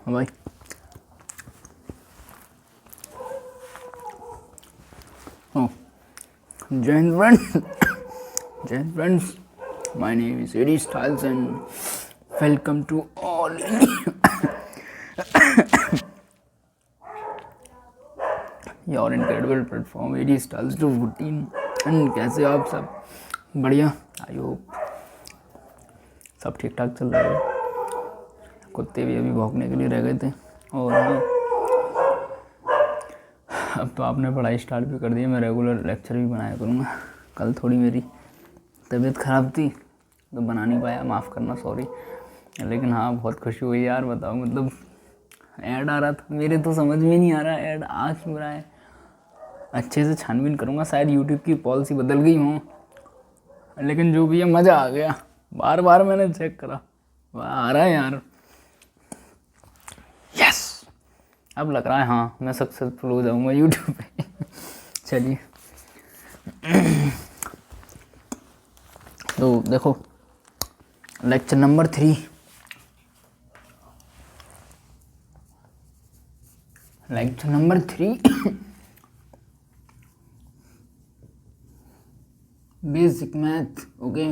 हाँ भाई। जय हिंद फ्रेंड्स, जय हिंद friends. My name is AD Styles and welcome to all your incredible platform AD Styles to routine. And कैसे हो आप सब? बढ़िया। आई होप सब ठीक ठाक चल रहा है। कुत्ते भी अभी भौंकने के लिए रह गए थे। और अब तो आपने पढ़ाई स्टार्ट भी कर दी है। मैं रेगुलर लेक्चर भी बनाया करूँगा। कल थोड़ी मेरी तबीयत ख़राब थी तो बना नहीं पाया, माफ़ करना, सॉरी। लेकिन हाँ, बहुत खुशी हुई यार। बताओ, मतलब ऐड आ रहा था, मेरे तो समझ में नहीं आ रहा ऐड आ क्यों रहा है। अच्छे से छानबीन करूँगा। शायद यूट्यूब की पॉलिसी बदल गई हो, लेकिन जो भी है मज़ा आ गया। बार बार मैंने चेक करा, वाह आ रहा है यार। यस, अब लग रहा है हाँ मैं सक्सेसफुल हो जाऊँगा यूट्यूब पे। चलिए तो देखो, lecture number 3, lecture number 3 basic math. Okay,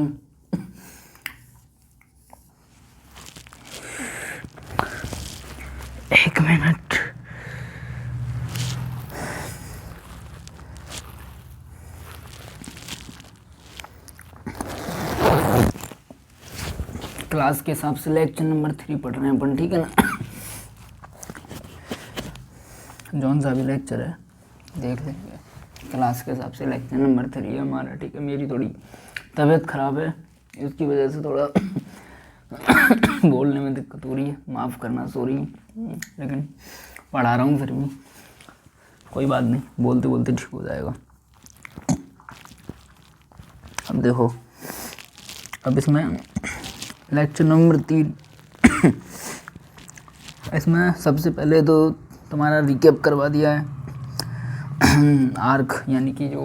एक मिनट। क्लास के हिसाब से लेक्चर नंबर 3 पढ़ रहे हैं अपन, ठीक है ना। जौन सा भी लेक्चर है देख लेंगे। क्लास के हिसाब से लेक्चर नंबर 3 है हमारा, ठीक है। मेरी थोड़ी तबीयत ख़राब है, इसकी वजह से थोड़ा बोलने में दिक्कत हो रही है, माफ़ करना, सॉरी। लेकिन पढ़ा रहा हूँ फिर भी, कोई बात नहीं, बोलते बोलते ठीक हो जाएगा। अब देखो, अब इसमें लेक्चर नंबर 3 इसमें सबसे पहले तो तुम्हारा रिकैप करवा दिया है। आर्क यानी कि जो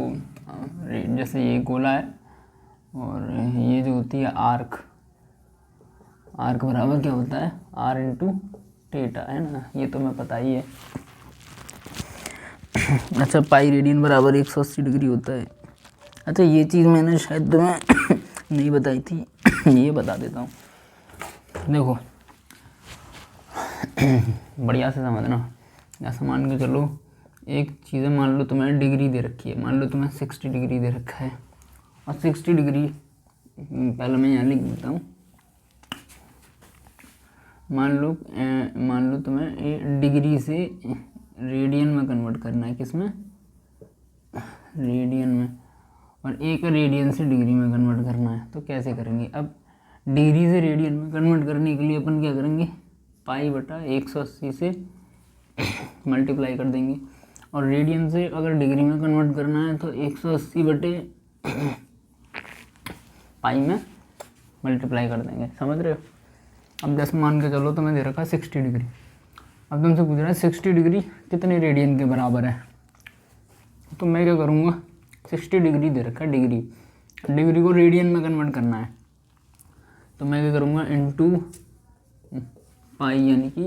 जैसे ये गोला है और ये जो होती है आर्क, आर्क बराबर क्या होता है, आर इंटू थीटा, है ना। ये तो मैं पता ही है। अच्छा, पाई रेडियन बराबर 180 डिग्री होता है। अच्छा, ये चीज़ मैंने शायद तुम्हें नहीं बताई थी, ये बता देता हूँ। देखो बढ़िया से समझना। ऐसा मान के चलो, एक चीज़ है, मान लो तुम्हें डिग्री दे रखी है, मान लो तुम्हें 60 डिग्री दे रखा है। और 60 डिग्री पहले मैं यहाँ लिख देता हूँ। मान लो तुम्हें डिग्री से रेडियन में कन्वर्ट करना है। किस में? रेडियन में। और एक रेडियन से डिग्री में कन्वर्ट करना है। तो कैसे करेंगे? अब डिग्री से रेडियन में कन्वर्ट करने के लिए अपन क्या करेंगे, पाई बटा 180 से मल्टीप्लाई कर देंगे। और रेडियन से अगर डिग्री में कन्वर्ट करना है तो 180 बटे पाई में मल्टीप्लाई कर देंगे। समझ रहे हो? अब जैसे मान के चलो तुम्हें दे रखा है 60 डिग्री। अब तुमसे पूछ रहा है 60 डिग्री कितने रेडियन के बराबर है। तो मैं क्या करूँगा, 60 डिग्री दे रखा है, डिग्री को रेडियन में कन्वर्ट करना है। तो मैं क्या करूँगा, इंटू पाई, यानी कि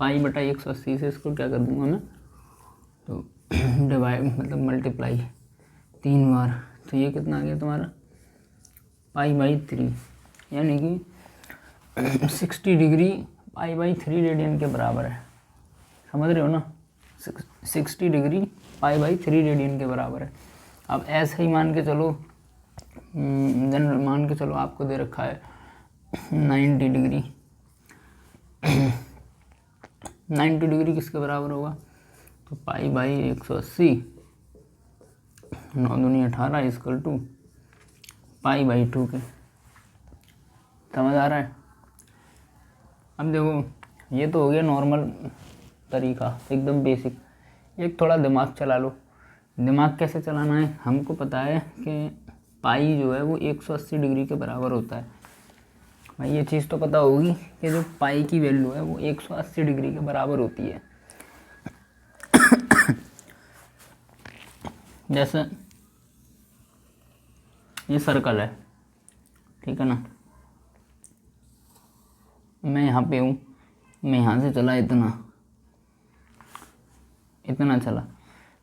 पाई बटा 180 से इसको क्या कर दूँगा मैं, तो डिवाइड मतलब मल्टीप्लाई 3 बार। तो ये कितना आ गया तुम्हारा, पाई बाई 3, यानी कि 60 डिग्री पाई बाई 3 रेडियन के बराबर है। समझ रहे हो ना? 60 डिग्री पाई बाई 3 रेडियन के बराबर है। अब ऐसे ही मान के चलो, जनरल मान के चलो आपको दे रखा है 90 डिग्री। 90 डिग्री किसके बराबर होगा, तो पाई बाई 180, 9 दूनी 18 इक्वल टू पाई बाई 2 के। समझ आ रहा है? अब देखो, ये तो हो गया नॉर्मल तरीका, एकदम बेसिक। एक थोड़ा दिमाग चला लो। दिमाग कैसे चलाना है, हमको पता है कि पाई जो है वो 180 डिग्री के बराबर होता है। भाई ये चीज़ तो पता होगी कि जो पाई की वैल्यू है वो 180 डिग्री के बराबर होती है। जैसे ये सर्कल है, ठीक है ना, मैं यहाँ पे हूँ, मैं यहाँ से चला इतना चला,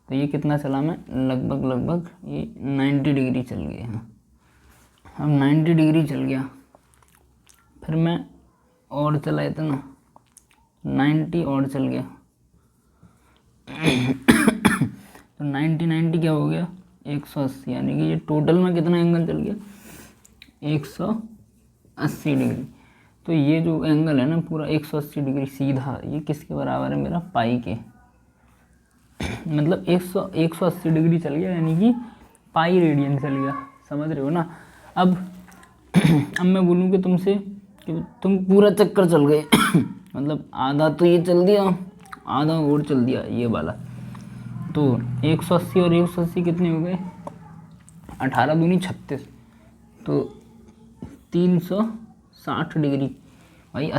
तो ये कितना चला, मैं लगभग ये 90 डिग्री चल गया। अब 90 डिग्री चल गया, फिर मैं और चला इतना 90 और चल गया तो 90 क्या हो गया 180, यानी कि ये टोटल में कितना एंगल चल गया 180 डिग्री। तो ये जो एंगल है ना पूरा 180 डिग्री सीधा, ये किसके बराबर है, मेरा पाई के। मतलब 180 डिग्री चल गया, यानी कि पाई रेडियन चल गया, समझ रहे हो ना। अब मैं बोलूँ कि तुमसे कि तुम पूरा चक्कर चल गए मतलब आधा तो ये चल दिया, आधा और चल दिया ये वाला, तो 180 और 180 कितने हो गए 18 दूनी 36, तो 360 डिग्री भाई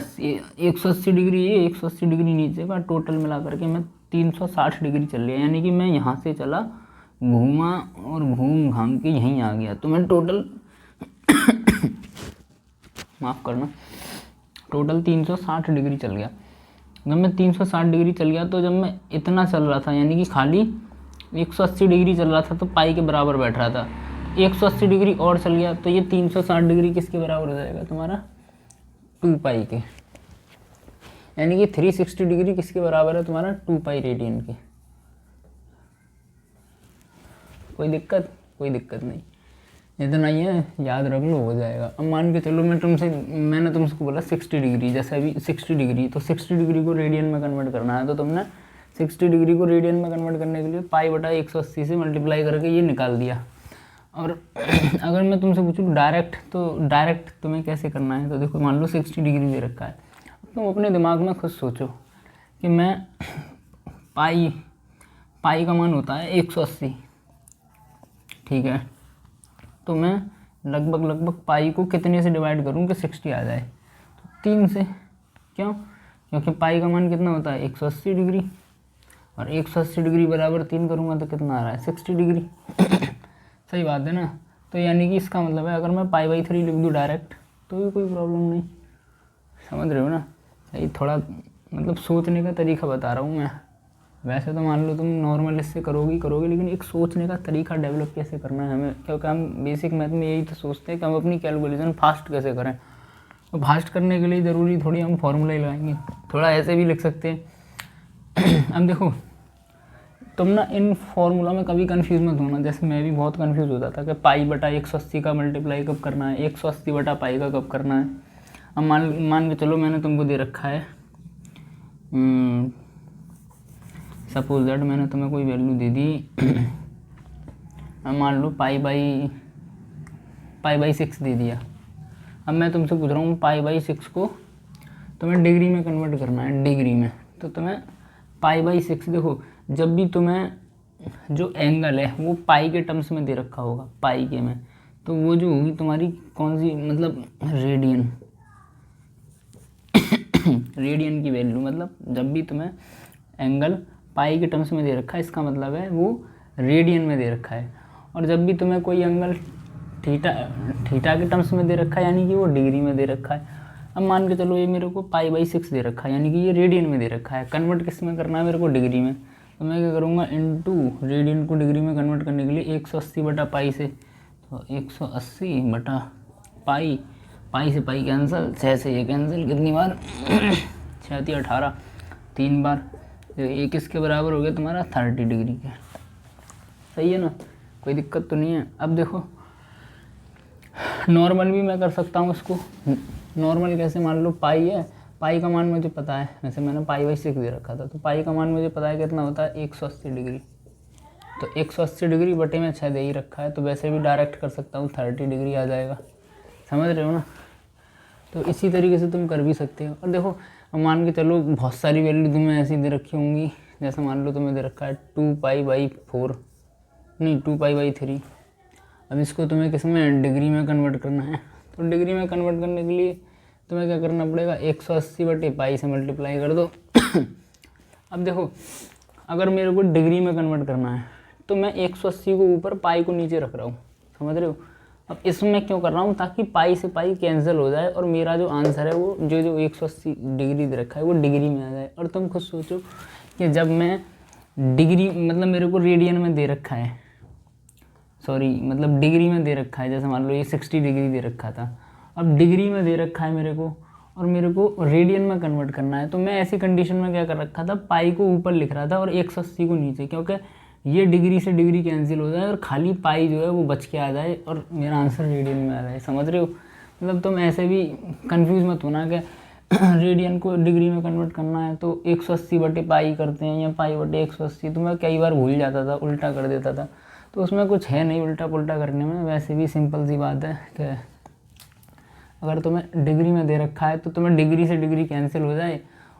180 डिग्री ये 180 डिग्री नीचे का, टोटल मिला करके मैं 360 डिग्री चल लिया, यानी कि मैं यहाँ से चला घूमा और घूम घाम के यहीं आ गया, तो मैं टोटल माफ़ करना टोटल 360 डिग्री चल गया। जब मैं 360 डिग्री चल गया तो जब मैं इतना चल रहा था, यानी कि खाली 180 डिग्री चल रहा था तो पाई के बराबर बैठ रहा था, 180 डिग्री और चल गया तो ये 360 डिग्री किसके बराबर हो जाएगा तुम्हारा 2 पाई के, यानी कि 360 डिग्री किसके बराबर है तुम्हारा 2 पाई रेडियन के। कोई दिक्कत नहीं, इतना ही है, याद रख लो हो जाएगा। अब मान के चलो मैंने तुमसे बोला 60 डिग्री, जैसे अभी 60 डिग्री, तो 60 डिग्री को रेडियन में कन्वर्ट करना है, तो तुमने 60 डिग्री को रेडियन में कन्वर्ट करने के लिए पाई बटा 180 से मल्टीप्लाई करके ये निकाल दिया। और अगर मैं तुमसे पूछूँ डायरेक्ट, तो डायरेक्ट तुम्हें कैसे करना है, तो देखो मान लो 60 डिग्री दे रखा है, तुम अपने दिमाग में खुद सोचो कि मैं पाई का मान होता है 180, ठीक है, तो मैं लगभग पाई को कितने से डिवाइड करूँ कि 60 आ जाए, तो 3 से। क्यों? क्योंकि पाई का मान कितना होता है 180 डिग्री, और 180 डिग्री बराबर 3 करूँगा तो कितना आ रहा है 60 डिग्री सही बात है ना। तो यानी कि इसका मतलब है अगर मैं पाई/3 लिख दूँ डायरेक्ट तो भी कोई प्रॉब्लम नहीं, समझ रहे हो ना। यही थोड़ा मतलब सोचने का तरीका बता रहा हूँ मैं। वैसे तो मान लो तुम नॉर्मल इससे करोगे, लेकिन एक सोचने का तरीका डेवलप कैसे करना है हमें, क्योंकि हम बेसिक मैथ में यही तो सोचते हैं कि हम अपनी कैलकुलेशन फास्ट कैसे करें। तो फास्ट करने के लिए ज़रूरी थोड़ी हम फॉर्मूला ही लगाएंगे, थोड़ा ऐसे भी लिख सकते हैं अब देखो तुम ना इन फार्मूला में कभी कंफ्यूज मत होना, जैसे मैं भी बहुत कंफ्यूज होता था कि पाई बटा 180 का मल्टीप्लाई कब करना है, 180 बटा पाई का कब करना है। अब मान के चलो मैंने तुमको दे रखा है सपोज दैट मैंने तुम्हें कोई वैल्यू दे दी अब मान लो पाई/6 दे दिया। अब मैं तुमसे पूछ रहा हूँ पाई/6 को तुम्हें डिग्री में कन्वर्ट करना है, डिग्री में, तो तुम्हें पाई/6 देखो जब भी तुम्हें जो एंगल है वो पाई के टर्म्स में दे रखा होगा, पाई के में, तो वो जो होगी तुम्हारी कौन सी मतलब रेडियन की वैल्यू, मतलब जब भी तुम्हें एंगल पाई के टर्म्स में दे रखा है इसका मतलब है वो रेडियन में दे रखा है। और जब भी तुम्हें कोई एंगल थीटा के टर्म्स में दे रखा है यानी कि वो डिग्री में दे रखा है। अब मान के चलो ये मेरे को पाई/6 दे रखा है यानी कि ये रेडियन में दे रखा है, कन्वर्ट किस में करना है मेरे को डिग्री में, तो मैं क्या करूँगा इनटू रेडियन को डिग्री में कन्वर्ट करने के लिए 180 बटा पाई से, तो 180 बटा पाई, पाई से पाई कैंसिल, 6 से ये कैंसिल, कितनी बार 6 × 18 3 बार, तो ये किसके बराबर हो गया तुम्हारा 30 डिग्री के। सही है ना, कोई दिक्कत तो नहीं है। अब देखो नॉर्मल भी मैं कर सकता हूँ इसको, नॉर्मल कैसे, मान लो पाई है, पाई का मान मुझे पता है, वैसे मैंने पाई/6 दे रखा था, तो पाई का मान मुझे पता है कितना होता है 180 डिग्री, तो 180 डिग्री बटे में 6 दे ही रखा है, तो वैसे भी डायरेक्ट कर सकता हूँ 30 डिग्री आ जाएगा, समझ रहे हो ना। तो इसी तरीके से तुम कर भी सकते हो। और देखो मान के चलो बहुत सारी वैल्यू तुम्हें ऐसी दे रखी होंगी, जैसे मान लो तुम्हें दे रखा है 2 पाई/3। अब इसको तुम्हें किस में डिग्री में कन्वर्ट करना है, तो डिग्री में कन्वर्ट करने के लिए तुम्हें क्या करना पड़ेगा 180 बटे पाई से मल्टीप्लाई कर दो अब देखो अगर मेरे को डिग्री में कन्वर्ट करना है तो मैं 180 को ऊपर पाई को नीचे रख रहा हूँ, समझ रहे हो। अब इसमें क्यों कर रहा हूँ, ताकि पाई से पाई कैंसिल हो जाए और मेरा जो आंसर है वो जो 180 डिग्री दे रखा है वो डिग्री में आ जाए। और तुम खुद सोचो कि जब मैं डिग्री मतलब मेरे को रेडियन में दे रखा है, सॉरी मतलब डिग्री में दे रखा है, जैसे मान लो ये 60 डिग्री दे रखा था, अब डिग्री में दे रखा है मेरे को और मेरे को रेडियन में कन्वर्ट करना है, तो मैं ऐसी कंडीशन में क्या कर रखा था, पाई को ऊपर लिख रहा था और 180 को नीचे, क्योंकि ये डिग्री से डिग्री कैंसिल हो जाए और खाली पाई जो है वो बच के आ जाए और मेरा आंसर रेडियन में आ जाए। समझ रहे हो? मतलब तुम ऐसे भी कंफ्यूज मत होना कि रेडियन को डिग्री में कन्वर्ट करना है तो 180 बटे पाई करते हैं या पाई बटे 180, तो मैं कई बार भूल जाता था, उल्टा कर देता था, तो उसमें कुछ है नहीं उल्टा पुल्टा करने में। वैसे भी सिंपल सी बात है कि अगर तुम्हें डिग्री में दे रखा है तो तुम्हें डिग्री से डिग्री कैंसिल हो जाए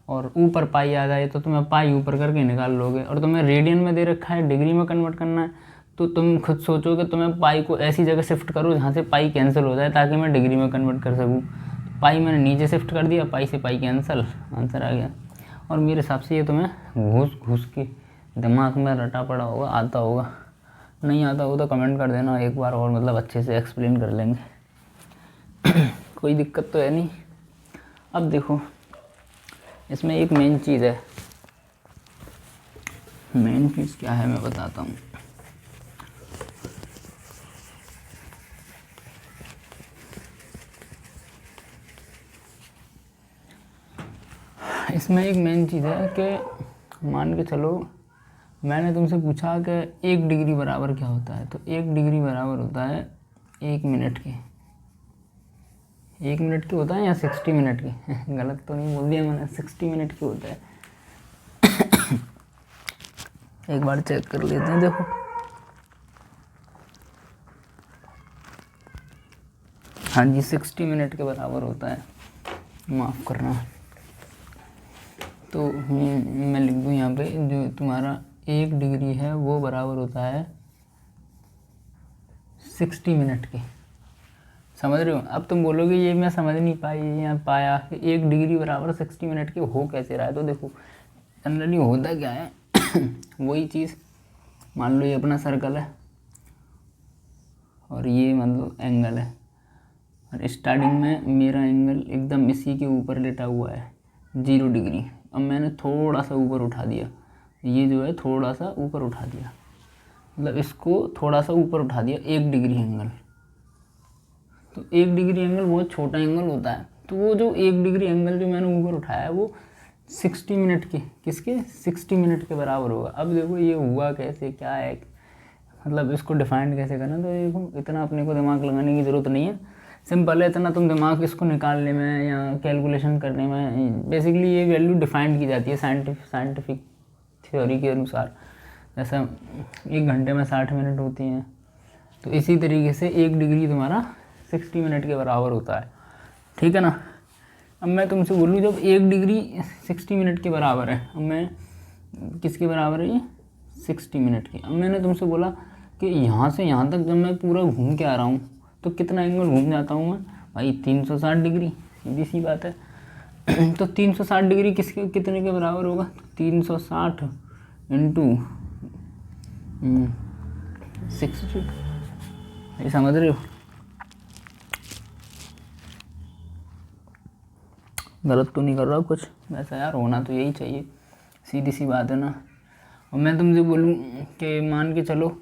और ऊपर पाई आ जाए तो तुम्हें पाई ऊपर करके निकाल लोगे। और तुम्हें रेडियन में दे रखा है, डिग्री में कन्वर्ट करना है, तो तुम खुद सोचो कि तुम्हें पाई को ऐसी जगह शिफ्ट करो जहाँ से पाई कैंसिल हो जाए ताकि मैं डिग्री में कन्वर्ट कर सकूँ। पाई मैंने नीचे शिफ्ट कर दिया, पाई से पाई कैंसिल, आंसर आ गया। और मेरे हिसाब से ये तुम्हें घूस घूस के दिमाग में रटा पड़ा होगा, आता होगा। नहीं आता हो तो कमेंट कर देना, एक बार और मतलब अच्छे से एक्सप्लेन कर लेंगे। कोई दिक्कत तो है नहीं। अब देखो इसमें एक मेन चीज़ है, मेन चीज़ क्या है मैं बताता हूँ। इसमें एक मेन चीज़ है कि मान के चलो मैंने तुमसे पूछा कि 1 डिग्री बराबर क्या होता है, तो 1 डिग्री बराबर होता है 1 मिनट के। 1 मिनट की होता है या 60 मिनट की? गलत तो नहीं बोल दिया मैंने, 60 मिनट की होता है। एक बार चेक कर लेते हैं, देखो हाँ जी 60 मिनट के बराबर होता है, माफ़ करना। तो मैं लिख दूँ यहाँ पे जो तुम्हारा 1 डिग्री है वो बराबर होता है 60 मिनट के। समझ रहे हो? अब तुम बोलोगे ये मैं समझ नहीं पाई या पाया कि 1 डिग्री बराबर 60 मिनट के हो कैसे रहा है। तो देखो जनरली होता क्या है वही चीज़, मान लो ये अपना सर्कल है और ये मतलब एंगल है, और स्टार्टिंग में मेरा एंगल एकदम इसी के ऊपर लेटा हुआ है 0 डिग्री। अब मैंने थोड़ा सा ऊपर उठा दिया, ये जो है थोड़ा सा ऊपर उठा दिया, मतलब इसको थोड़ा सा ऊपर उठा दिया 1 डिग्री एंगल। तो 1 डिग्री एंगल बहुत छोटा एंगल होता है, तो वो जो 1 डिग्री एंगल जो मैंने ऊपर उठाया है वो 60 मिनट के, किसके 60 मिनट के बराबर होगा। अब देखो ये हुआ कैसे, क्या है, मतलब इसको डिफाइन कैसे करना। तो देखो इतना अपने को दिमाग लगाने की ज़रूरत नहीं है, सिंपल है। इतना तुम दिमाग इसको निकालने में या कैलकुलेशन करने में, बेसिकली ये वैल्यू डिफाइंड की जाती है साइंटिफिक थ्योरी के अनुसार। जैसा 1 घंटे में 60 मिनट होती हैं, तो इसी तरीके से 1 डिग्री तुम्हारा 60 मिनट के बराबर होता है, ठीक है ना। अब मैं तुमसे बोलूँ जब 1 डिग्री 60 मिनट के बराबर है, अब मैं किसके बराबर है ये 60 मिनट की। अब मैंने तुमसे बोला कि यहाँ से यहाँ तक जब मैं पूरा घूम के आ रहा हूँ तो कितना एंगल घूम जाता हूँ मैं भाई 360 डिग्री, सीधी सी बात है। तो 360 डिग्री किसके कितने के बराबर होगा, 360 इंटू 60, ये समझ रहे हो? गलत तो नहीं कर रहा कुछ, वैसा यार होना तो यही चाहिए, सीधी सी बात है ना। और मैं तुमसे बोलूँ कि मान के चलो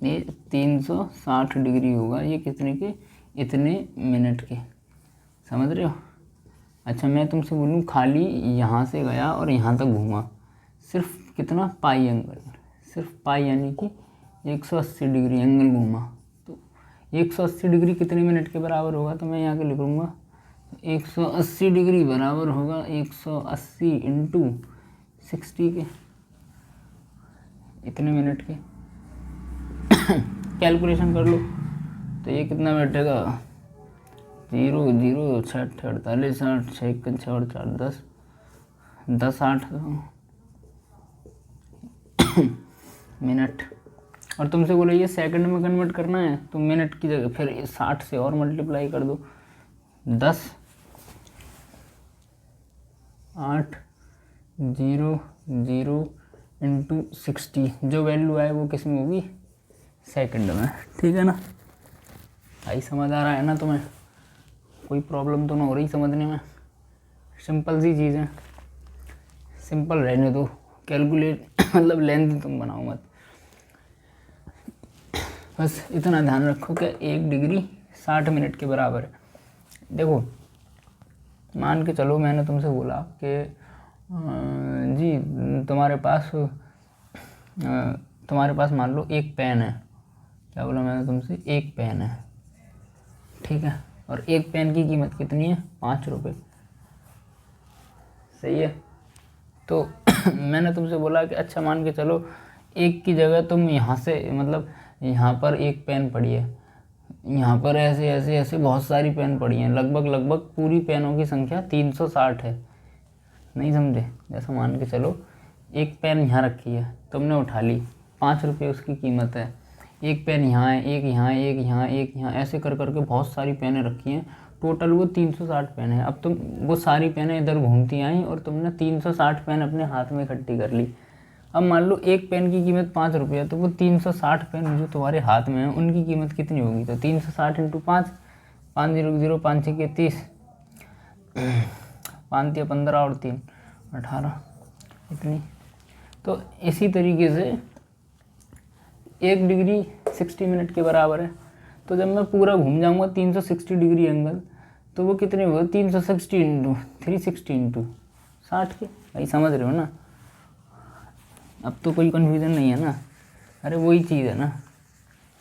ये 360 डिग्री होगा, ये कितने के, इतने मिनट के, समझ रहे हो? अच्छा मैं तुमसे बोलूँ खाली यहाँ से गया और यहाँ तक घूमा, सिर्फ कितना पाई एंगल, सिर्फ पाई यानी कि 180 डिग्री एंगल घूमा, तो 180 डिग्री कितने मिनट के बराबर होगा, तो मैं यहाँ के लिखूँगा 180 डिग्री बराबर होगा 180 इंटू 60 के, इतने मिनट के। कैलकुलेशन कर लो तो ये कितना बैठेगा, 0 0 6 48 8 6 1 6 और 4 10 10 8 मिनट। और तुमसे बोलो ये सेकंड में कन्वर्ट करना है तो मिनट की जगह फिर 60 से और मल्टीप्लाई कर दो, 10 8 0 0 इंटू 60, जो वैल्यू आए वो किस में होगी, सेकंड में। ठीक है ना भाई, समझ आ रहा है ना तुम्हें, कोई प्रॉब्लम तो ना हो रही समझने में, सिंपल सी चीज़ है, सिंपल रहने दो, कैलकुलेट मतलब लेंथ तुम बनाओ मत, बस इतना ध्यान रखो कि 1 डिग्री 60 मिनट के बराबर है। देखो मान के चलो मैंने तुमसे बोला कि जी तुम्हारे पास मान लो एक पेन है, क्या बोला मैंने तुमसे, एक पेन है, ठीक है, और एक पेन की कीमत कितनी है, 5 रुपये, सही है। तो मैंने तुमसे बोला कि अच्छा मान के चलो एक की जगह तुम यहाँ से मतलब यहाँ पर एक पेन पड़ी है, यहाँ पर ऐसे ऐसे ऐसे बहुत सारी पेन पड़ी हैं, लगभग पूरी पेनों की संख्या 360 है, नहीं समझे। जैसा मान के चलो एक पेन यहाँ रखी है, तुमने उठा ली, 5 रुपये उसकी कीमत है, एक पेन यहाँ है, एक यहाँ, एक यहाँ, एक यहाँ, ऐसे कर करके बहुत सारी पेनें रखी हैं, टोटल वो 360 पेन है। अब तुम वो सारी पेनें इधर घूमती आई और तुमने 360 पेन अपने हाथ में इकट्ठी कर ली। अब मान लो एक पेन की कीमत 5 रुपये है, तो वो 360 पेन जो तुम्हारे हाथ में है उनकी कीमत कितनी होगी, तो 360 इंटू 5, 5 0 0 5 6 30, 5 या 15 और 3 18, इतनी। तो इसी तरीके से 1 डिग्री 60 मिनट के बराबर है। तो जब मैं पूरा घूम जाऊंगा 360 डिग्री एंगल, तो वो कितने होगा, 360 इंटू 360 इंटू 60 के, भाई समझ रहे हो ना। अब तो कोई कन्फ्यूज़न नहीं है ना, अरे वही चीज़ है ना,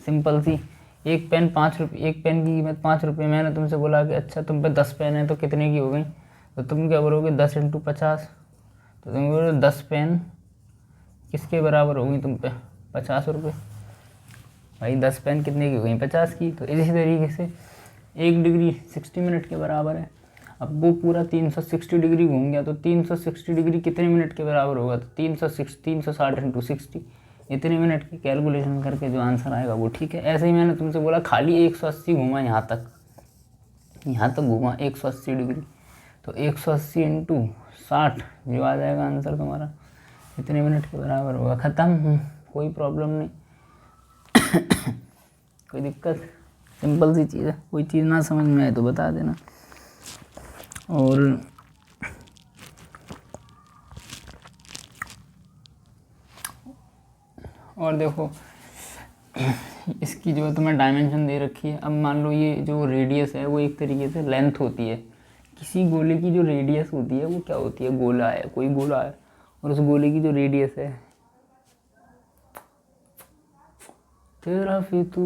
सिंपल सी। एक पेन 5 रुपये, एक पेन की कीमत 5 रुपये, मैंने तुमसे बोला कि अच्छा तुम पे 10 पेन है तो कितने की हो गई, तो तुम क्या बोलोगे 10 इंटू 50, तो तुम बोलोगे 10 पेन किसके बराबर होगी तुम पे, 50 रुपये, भाई 10 पेन कितने की हो गई, 50 की। तो इसी तरीके से 1 डिग्री 60 मिनट के बराबर है। अब वो पूरा 360 डिग्री घूम गया, तो 360 डिग्री कितने मिनट के बराबर होगा, तो 360 इंटू 60, इतने मिनट की कैलकुलेशन करके जो आंसर आएगा वो ठीक है। ऐसे ही मैंने तुमसे बोला खाली 180 घूमा यहाँ तक घूमा 180 डिग्री, तो 180 इंटू 60 जो आ जाएगा आंसर तुम्हारा, इतने मिनट के बराबर होगा, ख़त्म, कोई प्रॉब्लम नहीं। कोई दिक्कत, सिंपल सी चीज़ है, कोई चीज़ ना समझ में आए तो बता देना। और देखो इसकी जो तुम्हें डायमेंशन दे रखी है, अब मान लो ये जो रेडियस है वो एक तरीके से लेंथ होती है, किसी गोले की जो रेडियस होती है वो क्या होती है, गोला है, कोई गोला है, और उस गोले की जो रेडियस है, तेरा फितूर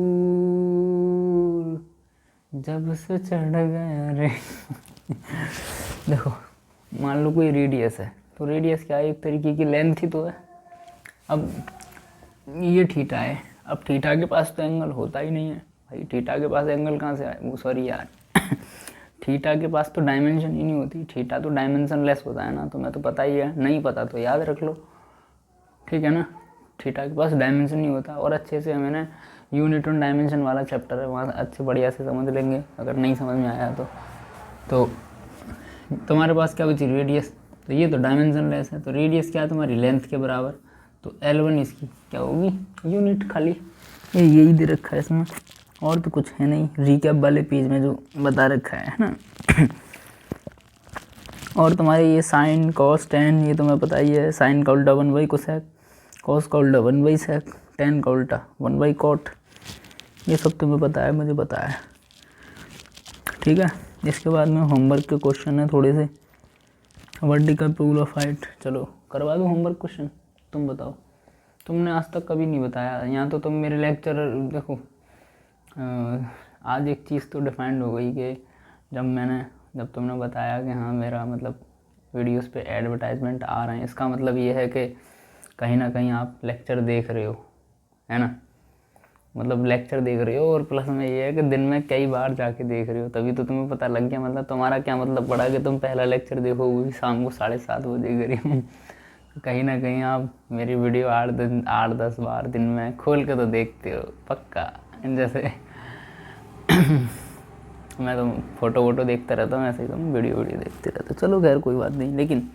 जब से चढ़ गया रे। देखो मान लो कोई रेडियस है, तो रेडियस क्या है, एक तरीके की लेंथ ही तो है। अब ये थीटा है, अब थीटा के पास तो एंगल होता ही नहीं है भाई, थीटा के पास एंगल कहाँ से आए, वो सॉरी यार थीटा के पास तो डायमेंशन ही नहीं होती, थीटा तो डायमेंशन लेस होता है ना, तुम्हें तो पता ही है, नहीं पता तो याद रख लो, ठीक है ना। थीटा के पास डायमेंशन नहीं होता, और अच्छे से मैंने यूनिट ऑन डायमेंशन वाला चैप्टर है, वहाँ अच्छे बढ़िया से समझ लेंगे, अगर नहीं समझ में आया तो तुम्हारे पास क्या बची, रेडियस, तो ये तो डायमेंशन लेस है, तो रेडियस क्या है तुम्हारी, लेंथ के बराबर, तो L1 इसकी क्या होगी, यूनिट, खाली यही दे रखा है इसमें, और तो कुछ है नहीं, रिकैप वाले पेज में जो बता रखा है ना। और तुम्हारे ये साइन कॉस टेन, ये तुम्हें पता ही है, साइन का उल्टा 1 बाई कोसेक, कॉस का उल्टा 1 बाई सेक, टेन का उल्टा 1 बाई कॉट, ये सब तुम्हें पता है, मुझे पता है, ठीक है। इसके बाद में होमवर्क के क्वेश्चन है थोड़े से, वर्टिकल रूल ऑफ हाइट, चलो करवा दो होमवर्क क्वेश्चन, तुम बताओ, तुमने आज तक कभी नहीं बताया, यहाँ तो तुम मेरे लेक्चर देखो, आज एक चीज़ तो डिफाइंड हो गई कि जब तुमने बताया कि हाँ मेरा मतलब वीडियोस पे एडवर्टाइजमेंट आ रहे हैं, इसका मतलब ये है कि कहीं ना कहीं आप लेक्चर देख रहे हो, है ना, मतलब लेक्चर देख रहे हो, और प्लस में ये है कि दिन में कई बार जाके देख रहे हो, तभी तो तुम्हें पता लग गया, मतलब तुम्हारा क्या मतलब पड़ा कि तुम पहला लेक्चर देखो वो भी शाम को 7:30 बजे करीब। कहीं ना कहीं आप मेरी वीडियो 8-10 बार दिन में खोल के तो देखते हो पक्का, जैसे मैं तो फोटो देखता रहता हूँ, ऐसे ही तुम वीडियो देखते रहते हो, चलो खैर कोई बात नहीं, लेकिन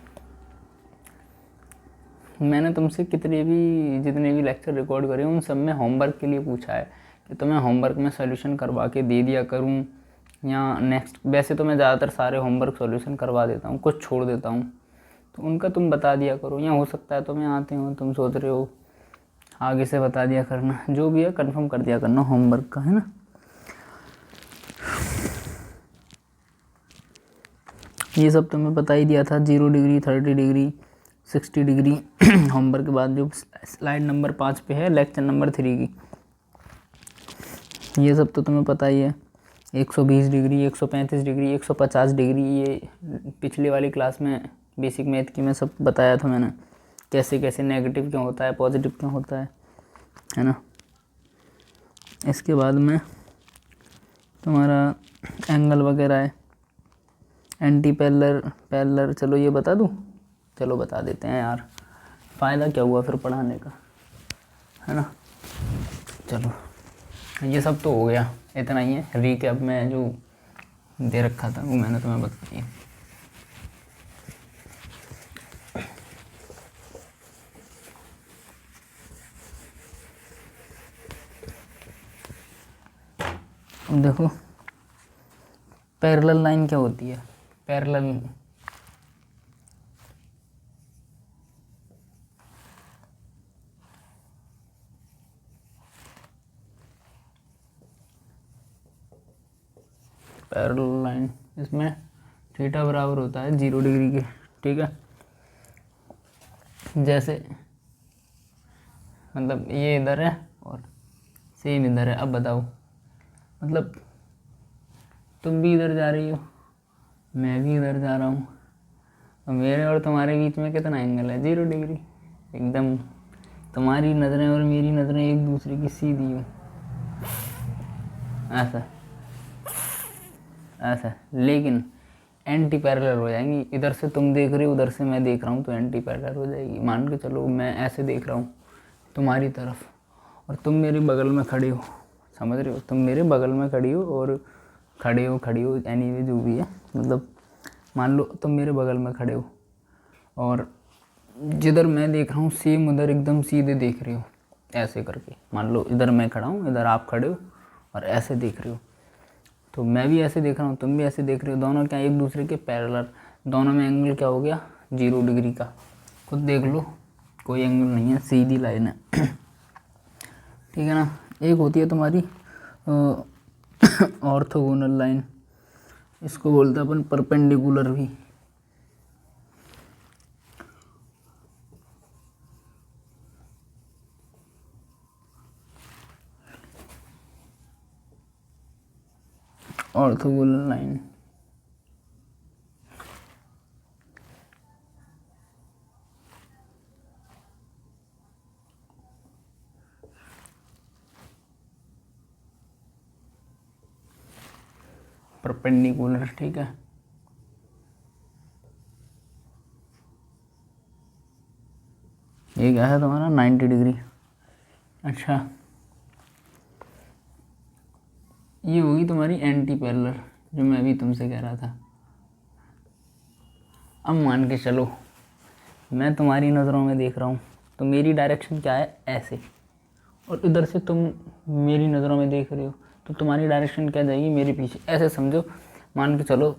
मैंने तुमसे जितने भी लेक्चर रिकॉर्ड करे उन सब में होमवर्क के लिए पूछा है कि तो मैं होमवर्क में सोल्यूशन करवा के दे दिया करूं या नेक्स्ट। वैसे तो मैं ज़्यादातर सारे होमवर्क सोल्यूशन करवा देता हूं, कुछ छोड़ देता हूं, तो उनका तुम बता दिया करो। या हो सकता है तुम्हें आते हो, तुम सोच रहे हो आगे से बता दिया करना, जो भी है कंफर्म कर दिया करना होमवर्क का, है ना। ये सब तो मैं बता ही दिया था, 0 डिग्री, 30 डिग्री, 60 डिग्री। होमवर्क के बाद जो स्लाइड नंबर 5 पे है लेक्चर नंबर 3 की, ये सब तो तुम्हें पता ही है। 120 डिग्री, 135 डिग्री, 150 डिग्री, ये पिछली वाली क्लास में बेसिक मैथ की में सब बताया था मैंने, कैसे कैसे नेगेटिव क्यों होता है, पॉजिटिव क्यों होता है ना। इसके बाद में तुम्हारा एंगल वगैरह है, एंटी पैरेलल, चलो ये बता दूँ, चलो बता देते हैं यार, फ़ायदा क्या हुआ फिर पढ़ाने का, है ना। चलो ये सब तो हो गया, इतना ही है। रीकैप में जो दे रखा था वो मैंने तुम्हें बता दिया। अब देखो पैरेलल लाइन क्या होती है। पैरेलल लाइन, इसमें थीटा बराबर होता है 0 डिग्री के, ठीक है। जैसे मतलब ये इधर है और सेम इधर है। अब बताओ, मतलब तुम भी इधर जा रही हो, मैं भी इधर जा रहा हूँ, तो मेरे और तुम्हारे बीच में कितना एंगल है, 0 डिग्री एकदम। तुम्हारी नज़रें और मेरी नज़रें एक दूसरे की सीधी हो, ऐसा ऐसा, लेकिन एंटी पैरेलल हो जाएंगी। इधर से तुम देख रहे हो, उधर से मैं देख रहा हूँ, तो एंटी पैरेलल हो जाएगी। मान के चलो मैं ऐसे देख रहा हूँ तुम्हारी तरफ और तुम मेरे बगल में खड़े हो, समझ रहे हो, तुम मेरे बगल में खड़ी हो और खड़ी हो एनीवे जो भी है, मतलब मान लो तुम मेरे बगल में खड़े हो और जिधर मैं देख रहा हूँ सेम उधर एकदम सीधे देख रहे हो, ऐसे करके। मान लो इधर मैं खड़ा हूँ, इधर आप खड़े हो और ऐसे देख रहे हो, तो मैं भी ऐसे देख रहा हूँ, तुम भी ऐसे देख रहे हो, दोनों क्या एक दूसरे के पैरेलल। दोनों में एंगल क्या हो गया, 0 डिग्री का। खुद देख लो, कोई एंगल नहीं है, सीधी लाइन है। ठीक है ना। एक होती है तुम्हारी ऑर्थोगोनल लाइन, इसको बोलते हैं अपन परपेंडिकुलर भी। ऑर्थोगोनल लाइन परपेंडिकुलर, ठीक है। ये क्या है तुम्हारा 90 डिग्री। अच्छा, ये होगी तुम्हारी एंटी पैरेलल, जो मैं भी तुमसे कह रहा था। अब मान के चलो मैं तुम्हारी नज़रों में देख रहा हूँ, तो मेरी डायरेक्शन क्या है, ऐसे, और इधर से तुम मेरी नज़रों में देख रहे हो, तो तुम्हारी डायरेक्शन क्या जाएगी, मेरे पीछे, ऐसे समझो। मान के चलो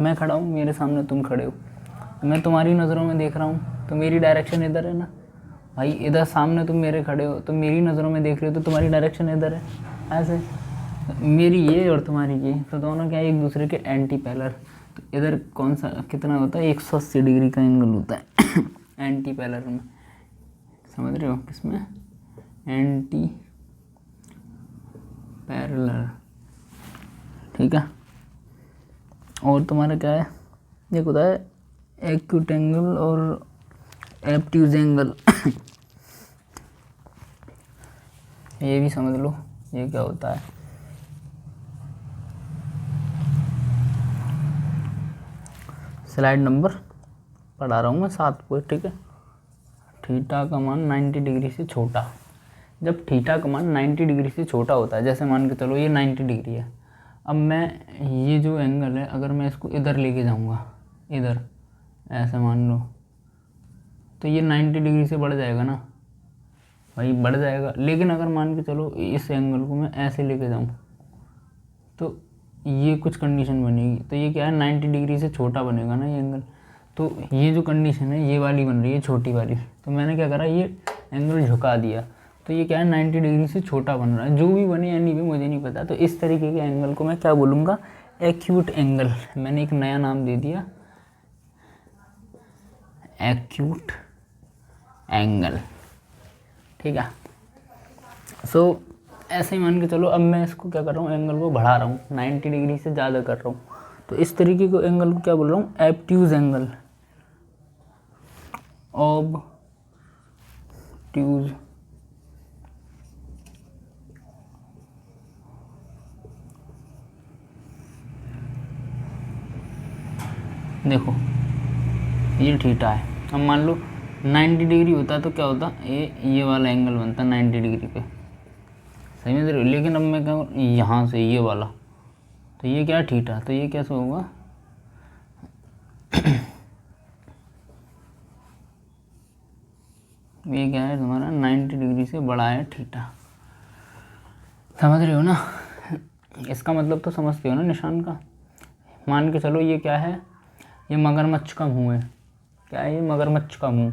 मैं खड़ा हूँ, मेरे सामने तुम खड़े हो, मैं तुम्हारी नज़रों में देख रहा हूँ, तो मेरी डायरेक्शन इधर है ना भाई। इधर सामने तुम मेरे खड़े हो, तो मेरी नज़रों में देख रहे हो, तो तुम्हारी डायरेक्शन इधर है, ऐसे। मेरी ये और तुम्हारी ये, तो दोनों क्या है, एक दूसरे के एंटी पैरेलल। तो इधर कौन सा कितना होता है, 180 डिग्री का एंगल होता है एंटी पैरेलल में, समझ रहे हो, किसमें, एंटी पैरेलल, ठीक है। और तुम्हारा क्या है, ये होता है एक्यूट एंगल और एब्ट्यूज एंगल ये भी समझ लो ये क्या होता है। स्लाइड नंबर पढ़ा रहा हूँ मैं 7 को, ठीक है। थीटा का मान 90 डिग्री से छोटा, जब थीटा का मान 90 डिग्री से छोटा होता है, जैसे मान के चलो ये 90 डिग्री है, अब मैं ये जो एंगल है अगर मैं इसको इधर लेके जाऊँगा, इधर ऐसे मान लो, तो ये 90 डिग्री से बढ़ जाएगा ना भाई, बढ़ जाएगा। लेकिन अगर मान के चलो इस एंगल को मैं ऐसे लेके जाऊँ तो ये कुछ कंडीशन बनेगी, तो ये क्या है 90 डिग्री से छोटा बनेगा ना ये एंगल। तो ये जो कंडीशन है ये वाली बन रही है, छोटी वाली। तो मैंने क्या करा, ये एंगल झुका दिया, तो ये क्या है 90 डिग्री से छोटा बन रहा है। जो भी बने यानी भी मुझे नहीं पता। तो इस तरीके के एंगल को मैं क्या बोलूँगा, एक्यूट एंगल। मैंने एक नया नाम दे दिया, एक्यूट एंगल। ठीक है। सो ऐसे ही मान के चलो, अब मैं इसको क्या कर रहा हूँ, एंगल को बढ़ा रहा हूँ, 90 डिग्री से ज़्यादा कर रहा हूँ। तो इस तरीके को एंगल को क्या बोल रहा हूँ, एब्ट्यूज एंगल। ऑब्ट्यूज देखो ये थीटा है। अब मान लो 90 डिग्री होता है तो क्या होता, ये वाला एंगल बनता 90 डिग्री पे, समझ रहे हो। लेकिन अब मैं कहूँ यहाँ से ये वाला, तो ये क्या है थीटा, तो ये कैसे होगा ये क्या है तुम्हारा 90 डिग्री से बड़ा है थीटा, समझ रहे हो ना। इसका मतलब तो समझते हो ना निशान का। मान के चलो ये क्या है, ये मगरमच्छ का मुंह है। क्या है ये, मगरमच्छ का मुंह।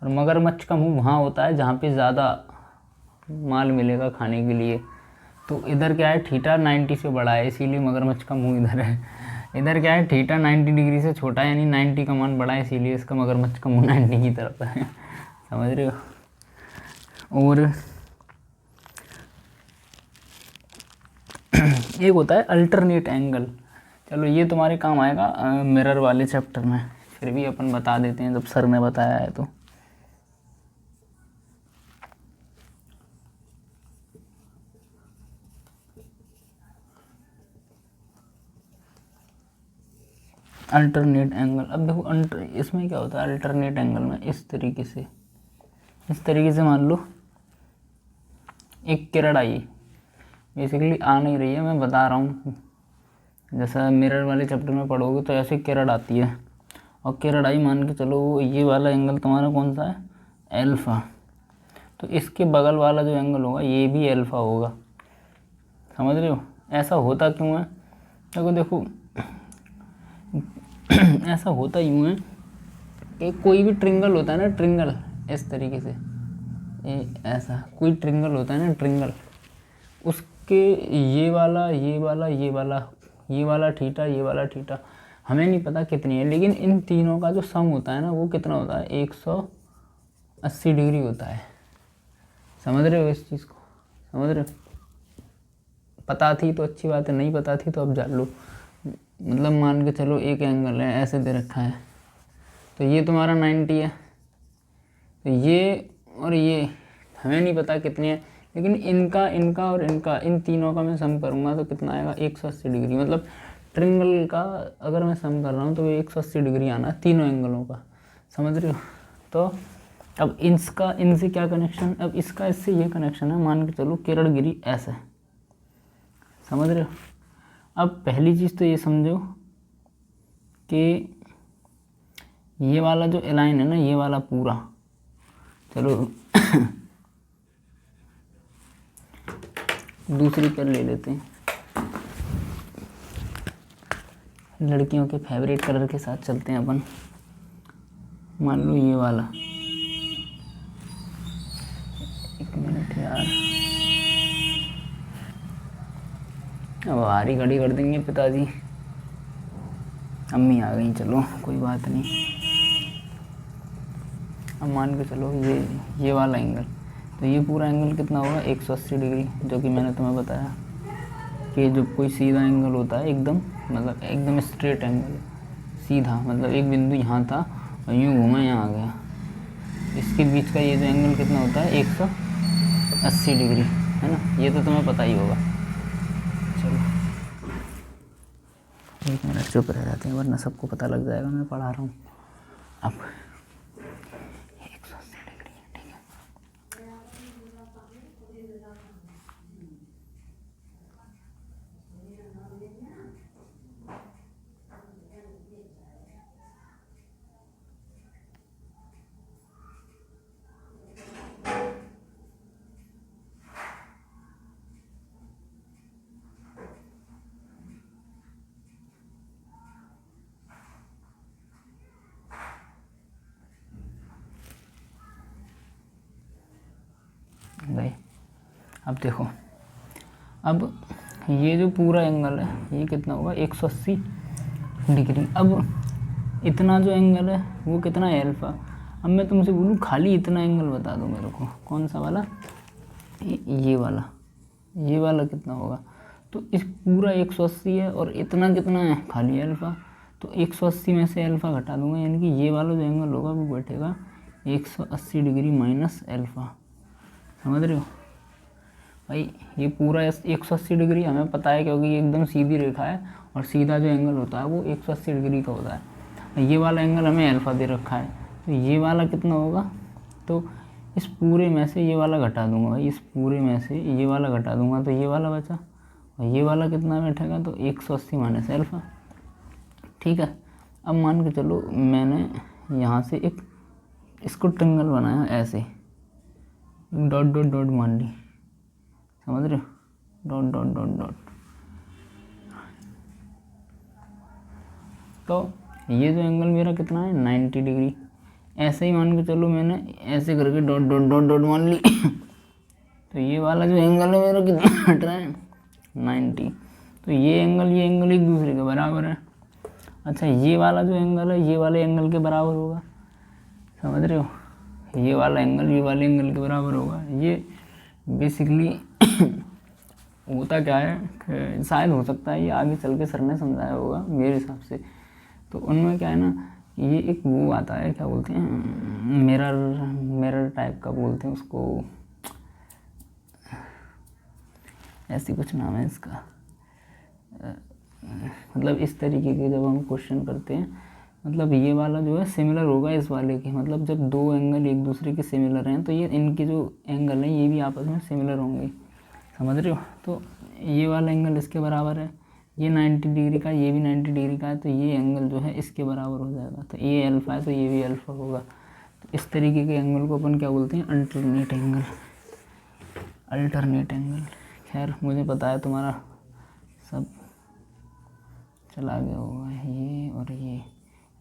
और मगरमच्छ का मुंह वहाँ होता है जहाँ पे ज़्यादा माल मिलेगा खाने के लिए। तो इधर क्या है थीटा 90 से बड़ा है, इसीलिए मगरमच्छ का मुंह इधर है। इधर क्या है थीटा 90 डिग्री से छोटा है, यानी 90 का मान बड़ा है, इसीलिए इसका मगरमच्छ का मुंह 90 की तरफ है। समझ रहे हो। और एक होता है अल्टरनेट एंगल। चलो ये तुम्हारे काम आएगा मिरर वाले चैप्टर में, फिर भी अपन बता देते हैं जब सर ने बताया है तो। अल्टरनेट एंगल, अब देखो इसमें क्या होता है अल्टरनेट एंगल में, इस तरीके से मान लो एक किरण आई, बेसिकली आ नहीं रही है, मैं बता रहा हूँ। जैसा मिरर वाले चैप्टर में पढ़ोगे तो ऐसे किरण आती है, और किरण आई मान के चलो ये वाला एंगल तुम्हारा कौन सा है, एल्फ़ा। तो इसके बगल वाला जो एंगल होगा ये भी एल्फ़ा होगा, समझ रहे हो। ऐसा होता क्यों है, देखो ऐसा होता यूँ है कि कोई भी ट्रिंगल होता है ना, ट्रिंगल इस तरीके से, ये ऐसा कोई ट्रिंगल होता है ना, ट्रिंगल, उसके ये वाला थीटा, ये वाला थीटा हमें नहीं पता कितनी है, लेकिन इन तीनों का जो सम होता है ना वो कितना होता है, 180 डिग्री होता है। समझ रहे हो इस चीज़ को, समझ रहे हो। पता थी तो अच्छी बात है, नहीं पता थी तो अब जान लो। मतलब मान के चलो एक एंगल है ऐसे दे रखा है, तो ये तुम्हारा 90 है, तो ये और ये हमें नहीं पता कितनी है, लेकिन इनका और इनका, इन तीनों का मैं सम करूँगा तो कितना आएगा, 180 डिग्री। मतलब ट्रिंगल का अगर मैं सम कर रहा हूँ तो 180 डिग्री आना है तीनों एंगलों का, समझ रहे हो। तो अब इनसे क्या कनेक्शन, अब इसका इससे ये कनेक्शन है, मान के चलो किरण गिरी ऐसे, समझ रहे हो। अब पहली चीज़ तो ये समझो कि ये वाला जो लाइन है ना, ये वाला पूरा, चलो दूसरी कर ले लेते हैं, लड़कियों के फेवरेट कलर के साथ चलते हैं अपन। मान लो ये वाला, एक मिनट यार, अब भारी घड़ी कर देंगे पिताजी, अम्मी आ गई, चलो कोई बात नहीं। अब मान के चलो ये वाला एंगल, तो ये पूरा एंगल कितना होगा, 180 डिग्री, जो कि मैंने तुम्हें बताया कि जो कोई सीधा एंगल होता है एकदम, मतलब एकदम स्ट्रेट एंगल, सीधा, मतलब एक बिंदु यहाँ था और यूँ घूमा यहाँ आ गया, इसके बीच का ये जो एंगल कितना होता है, 180 डिग्री, है ना। ये तो तुम्हें पता ही होगा। चलो एक मिनट चुप रह जाते हैं, वरना सबको पता लग जाएगा मैं पढ़ा रहा हूँ। अब 180 डिग्री, ठीक है। अब देखो, अब ये जो पूरा एंगल है ये कितना होगा 180 डिग्री। अब इतना जो एंगल है वो कितना है अल्फ़ा। अब मैं तुमसे बोलूँ खाली इतना एंगल बता दो मेरे को, कौन सा वाला, ये वाला कितना होगा। तो इस पूरा 180 है और इतना कितना है खाली अल्फ़ा। तो 180 में से अल्फ़ा घटा दूंगा, यानी कि ये वाला जो एंगल होगा वो बैठेगा 180 डिग्री माइनस अल्फ़ा। समझ रहे हो भाई, ये पूरा 180 डिग्री हमें पता है क्योंकि ये एकदम सीधी रेखा है और सीधा जो एंगल होता है वो 180 डिग्री का होता है। ये वाला एंगल हमें अल्फ़ा दे रखा है, तो ये वाला कितना होगा। तो इस पूरे में से ये वाला घटा दूंगा भाई, इस पूरे में से ये वाला घटा दूंगा तो ये वाला बचा, और ये वाला कितना बैठेगा तो 180 माइनस अल्फ़ा। ठीक है, अब मान के चलो मैंने यहाँ से एक इसको ट्रायंगल बनाया ऐसे, डॉट डॉट डॉट मान ली, समझ रहे हो, डॉट डॉट डॉट डॉट। तो ये जो एंगल मेरा कितना है 90 डिग्री। ऐसे ही मान के चलो मैंने ऐसे करके डॉट डॉट डॉट डॉट मान ली तो ये वाला जो एंगल है मेरा कितना हट रहा है 90। तो ये एंगल एक दूसरे के बराबर है। अच्छा, ये वाला जो एंगल है ये वाले एंगल के बराबर होगा, समझ रहे हो, ये वाला एंगल ये वाले एंगल के बराबर होगा। ये बेसिकली होता क्या है कि शायद हो सकता है ये आगे चल के सर ने समझाया होगा मेरे हिसाब से। तो उनमें क्या है ना, ये एक वो आता है, क्या बोलते हैं, मिरर टाइप का बोलते हैं उसको, ऐसी कुछ नाम है इसका। मतलब इस तरीके के जब हम क्वेश्चन करते हैं, मतलब ये वाला जो है सिमिलर होगा इस वाले के, मतलब जब दो एंगल एक दूसरे के सिमिलर हैं तो ये इनके जो एंगल हैं ये भी आपस में सिमिलर होंगे, समझ रहे हो। तो ये वाला एंगल इसके बराबर है, ये 90 डिग्री का, ये भी 90 डिग्री का है, तो ये एंगल जो है इसके बराबर हो जाएगा। तो ये अल्फ़ा है तो ये भी अल्फ़ा होगा। तो इस तरीके के एंगल को अपन क्या बोलते हैं, अल्टरनेट एंगल। खैर मुझे पता है तुम्हारा सब चला गया होगा, ये और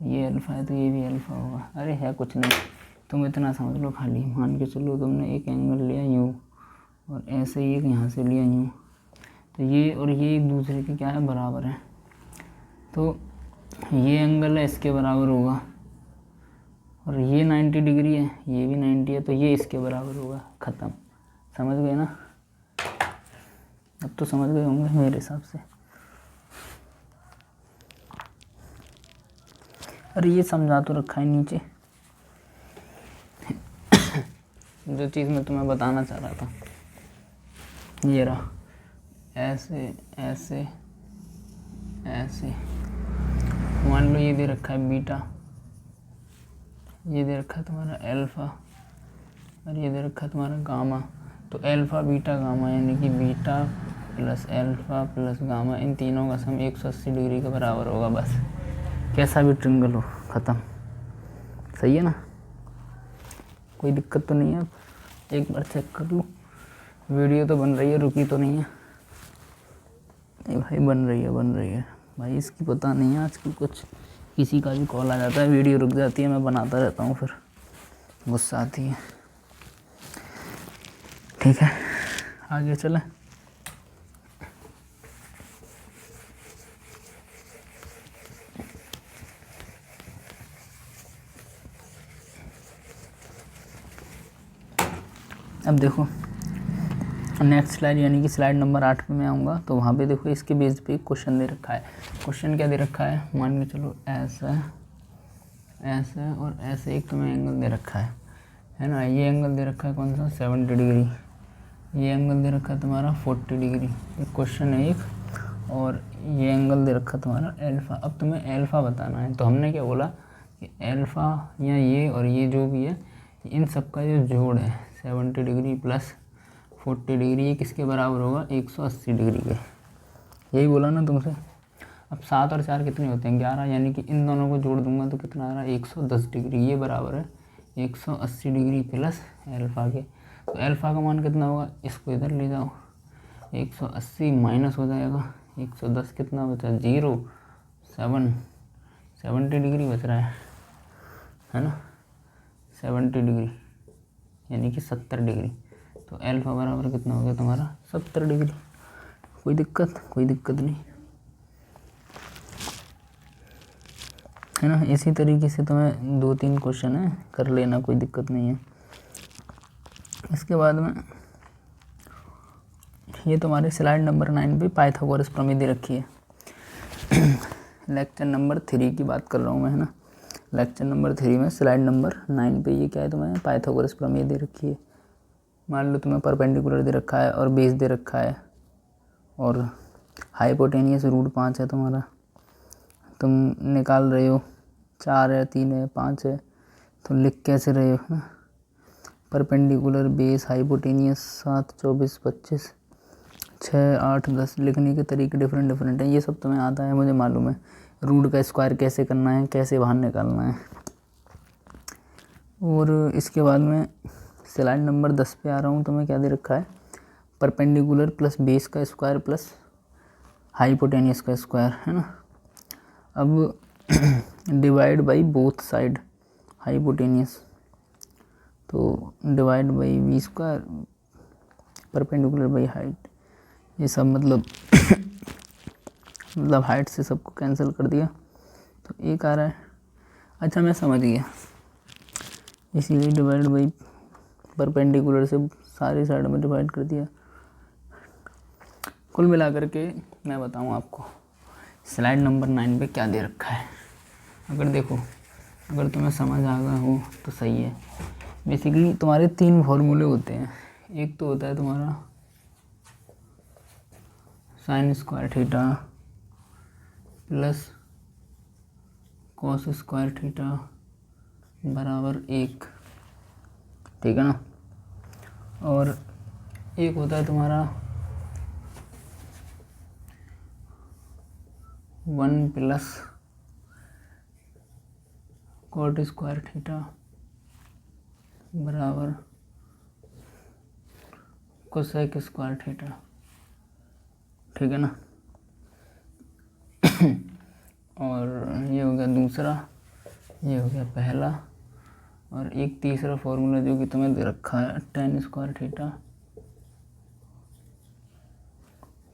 ये अल्फ़ा है तो ये भी अल्फ़ा होगा। अरे है कुछ नहीं, तुम इतना समझ लो खाली। मान के चलो तुमने एक एंगल लिया यूँ और ऐसे ही एक यहाँ से लिया यूँ, तो ये और ये एक दूसरे के क्या है बराबर है। तो ये एंगल है इसके बराबर होगा और ये 90 डिग्री है, ये भी 90 है, तो ये इसके बराबर होगा। ख़त्म, समझ गए ना। अब तो समझ गए होंगे मेरे हिसाब से। अरे ये समझा तो रखा है नीचे जो चीज़ मैं तुम्हें बताना चाह रहा था, ये रहा, ऐसे ऐसे ऐसे। मान लो ये दे रखा है बीटा, ये दे रखा है तुम्हारा अल्फ़ा और ये दे रखा है तुम्हारा गामा। तो अल्फ़ा बीटा गामा यानी कि beta plus alpha plus gamma, इन तीनों का सम 180 डिग्री के बराबर होगा। बस कैसा भी ट्रायंगल हो, ख़त्म। सही है ना, कोई दिक्कत तो नहीं है। एक बार चेक कर लो, वीडियो तो बन रही है, रुकी तो नहीं है। नहीं भाई बन रही है भाई, इसकी पता नहीं है आजकल कुछ, किसी का भी कॉल आ जाता है वीडियो रुक जाती है, मैं बनाता रहता हूँ, फिर गुस्सा आती है। ठीक है आगे चलें। अब देखो नेक्स्ट स्लाइड यानी कि स्लाइड नंबर 8 पे मैं आऊँगा, तो वहाँ पे देखो इसके बेस पे एक क्वेश्चन दे रखा है। क्वेश्चन क्या दे रखा है, मान के चलो ऐसा ऐसा और ऐसे एक तुम्हें एंगल दे रखा है ना। ये एंगल दे रखा है कौन सा 70 डिग्री, ये एंगल दे रखा है तुम्हारा 40 डिग्री। एक क्वेश्चन है एक, और ये एंगल दे रखा है तुम्हारा अल्फ़ा। अब तुम्हें अल्फ़ा बताना है, तो हमने क्या बोला कि अल्फ़ा या ये और ये जो भी है इन सब का जो जोड़ है 70 डिग्री प्लस 40 डिग्री, ये किसके बराबर होगा 180 डिग्री के। यही बोला ना तुमसे। अब 7 और 4 कितने होते हैं 11, यानी कि इन दोनों को जोड़ दूंगा तो कितना आ रहा है 110 डिग्री। ये बराबर है 180 डिग्री प्लस अल्फ़ा के। तो अल्फ़ा का मान कितना होगा, इसको इधर ले जाओ, 180 माइनस हो जाएगा 110, कितना बचा 0, 70 डिग्री बच रहा है ना, 70 डिग्री यानी कि 70 डिग्री। तो अल्फा बराबर कितना हो गया तुम्हारा 70 डिग्री। कोई दिक्कत नहीं है ना। इसी तरीके से तुम्हें 2-3 क्वेश्चन है कर लेना, कोई दिक्कत नहीं है। इसके बाद में ये तुम्हारे स्लाइड नंबर 9 पे पाइथागोरस प्रमेय दे रखी है। लेक्चर नंबर 3 की बात कर रहा हूँ मैं, है ना। लेक्चर नंबर 3 में स्लाइड नंबर 9 पे ये क्या है, तुम्हें पाइथागोरस प्रमेय दे रखी है। मान लो तुम्हें परपेंडिकुलर दे रखा है और बेस दे रखा है और हाइपोटेनियस √5 है तुम्हारा। तुम निकाल रहे हो 4 है, 3 है, 5 है, तो लिख कैसे रहे हो ना। परपेंडिकुलर बेस हाइपोटेनियस 7, 24, 25, 6, 8, 10 लिखने के तरीके डिफरेंट हैं। ये सब तुम्हें आता है, मुझे मालूम है। रूट का स्क्वायर कैसे करना है, कैसे बाहर निकालना है। और इसके बाद में स्लाइड नंबर 10 पे आ रहा हूँ। तुम्हें क्या दे रखा है, परपेंडिकुलर प्लस बेस का स्क्वायर प्लस हाइपोटेनियस का स्क्वायर, है ना। अब divide by both side hypotenuse, तो divide by B square perpendicular by height. ये सब मतलब हाइट से सबको कैंसिल कर दिया तो एक आ रहा है। अच्छा मैं समझ गया, इसीलिए डिवाइड बाई परपेंडिकुलर से सारी साइड में डिवाइड कर दिया। कुल मिलाकर के मैं बताऊं आपको स्लाइड नंबर 9 पे क्या दे रखा है। अगर देखो, अगर तुम्हें समझ आ गया हो तो सही है। बेसिकली तुम्हारे 3 फॉर्मूले होते हैं। एक तो होता है तुम्हारा sine square theta plus cos square theta बराबर 1, ठीक है ना। और एक होता है तुम्हारा 1 प्लस कॉट स्क्वायर थीटा बराबर कोसेक स्क्वायर थीटा, ठीक है ना। और ये हो गया दूसरा, ये हो गया पहला। और एक तीसरा फॉर्मूला जो कि तुम्हें दे रखा है tan स्क्वायर थीटा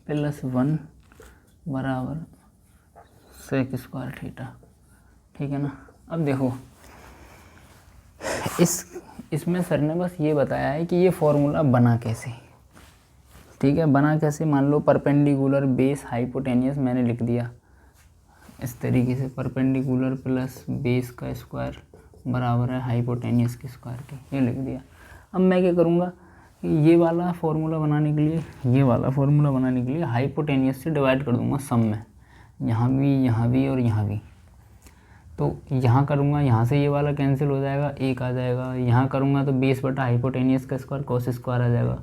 प्लस 1 बराबर सेक स्क्वायर थीटा, ठीक है ना। अब देखो इसमें सर ने बस ये बताया है कि ये फॉर्मूला बना कैसे, ठीक है। बना कैसे, मान लो परपेंडिकुलर बेस हाइपोटेनियस मैंने लिख दिया इस तरीके से, परपेंडिकुलर प्लस बेस का स्क्वायर बराबर है हाइपोटेनियस के स्क्वायर के, ये लिख दिया। अब मैं क्या करूँगा, ये वाला फार्मूला बनाने के लिए हाइपोटेनियस से डिवाइड कर दूँगा सम में, यहाँ भी और यहाँ भी। तो यहाँ करूँगा, यहाँ से ये वाला कैंसिल हो जाएगा, 1 आ जाएगा। यहाँ करूँगा तो बेस बटा हाइपोटेनियस का स्क्वायर कॉस स्क्वायर आ जाएगा।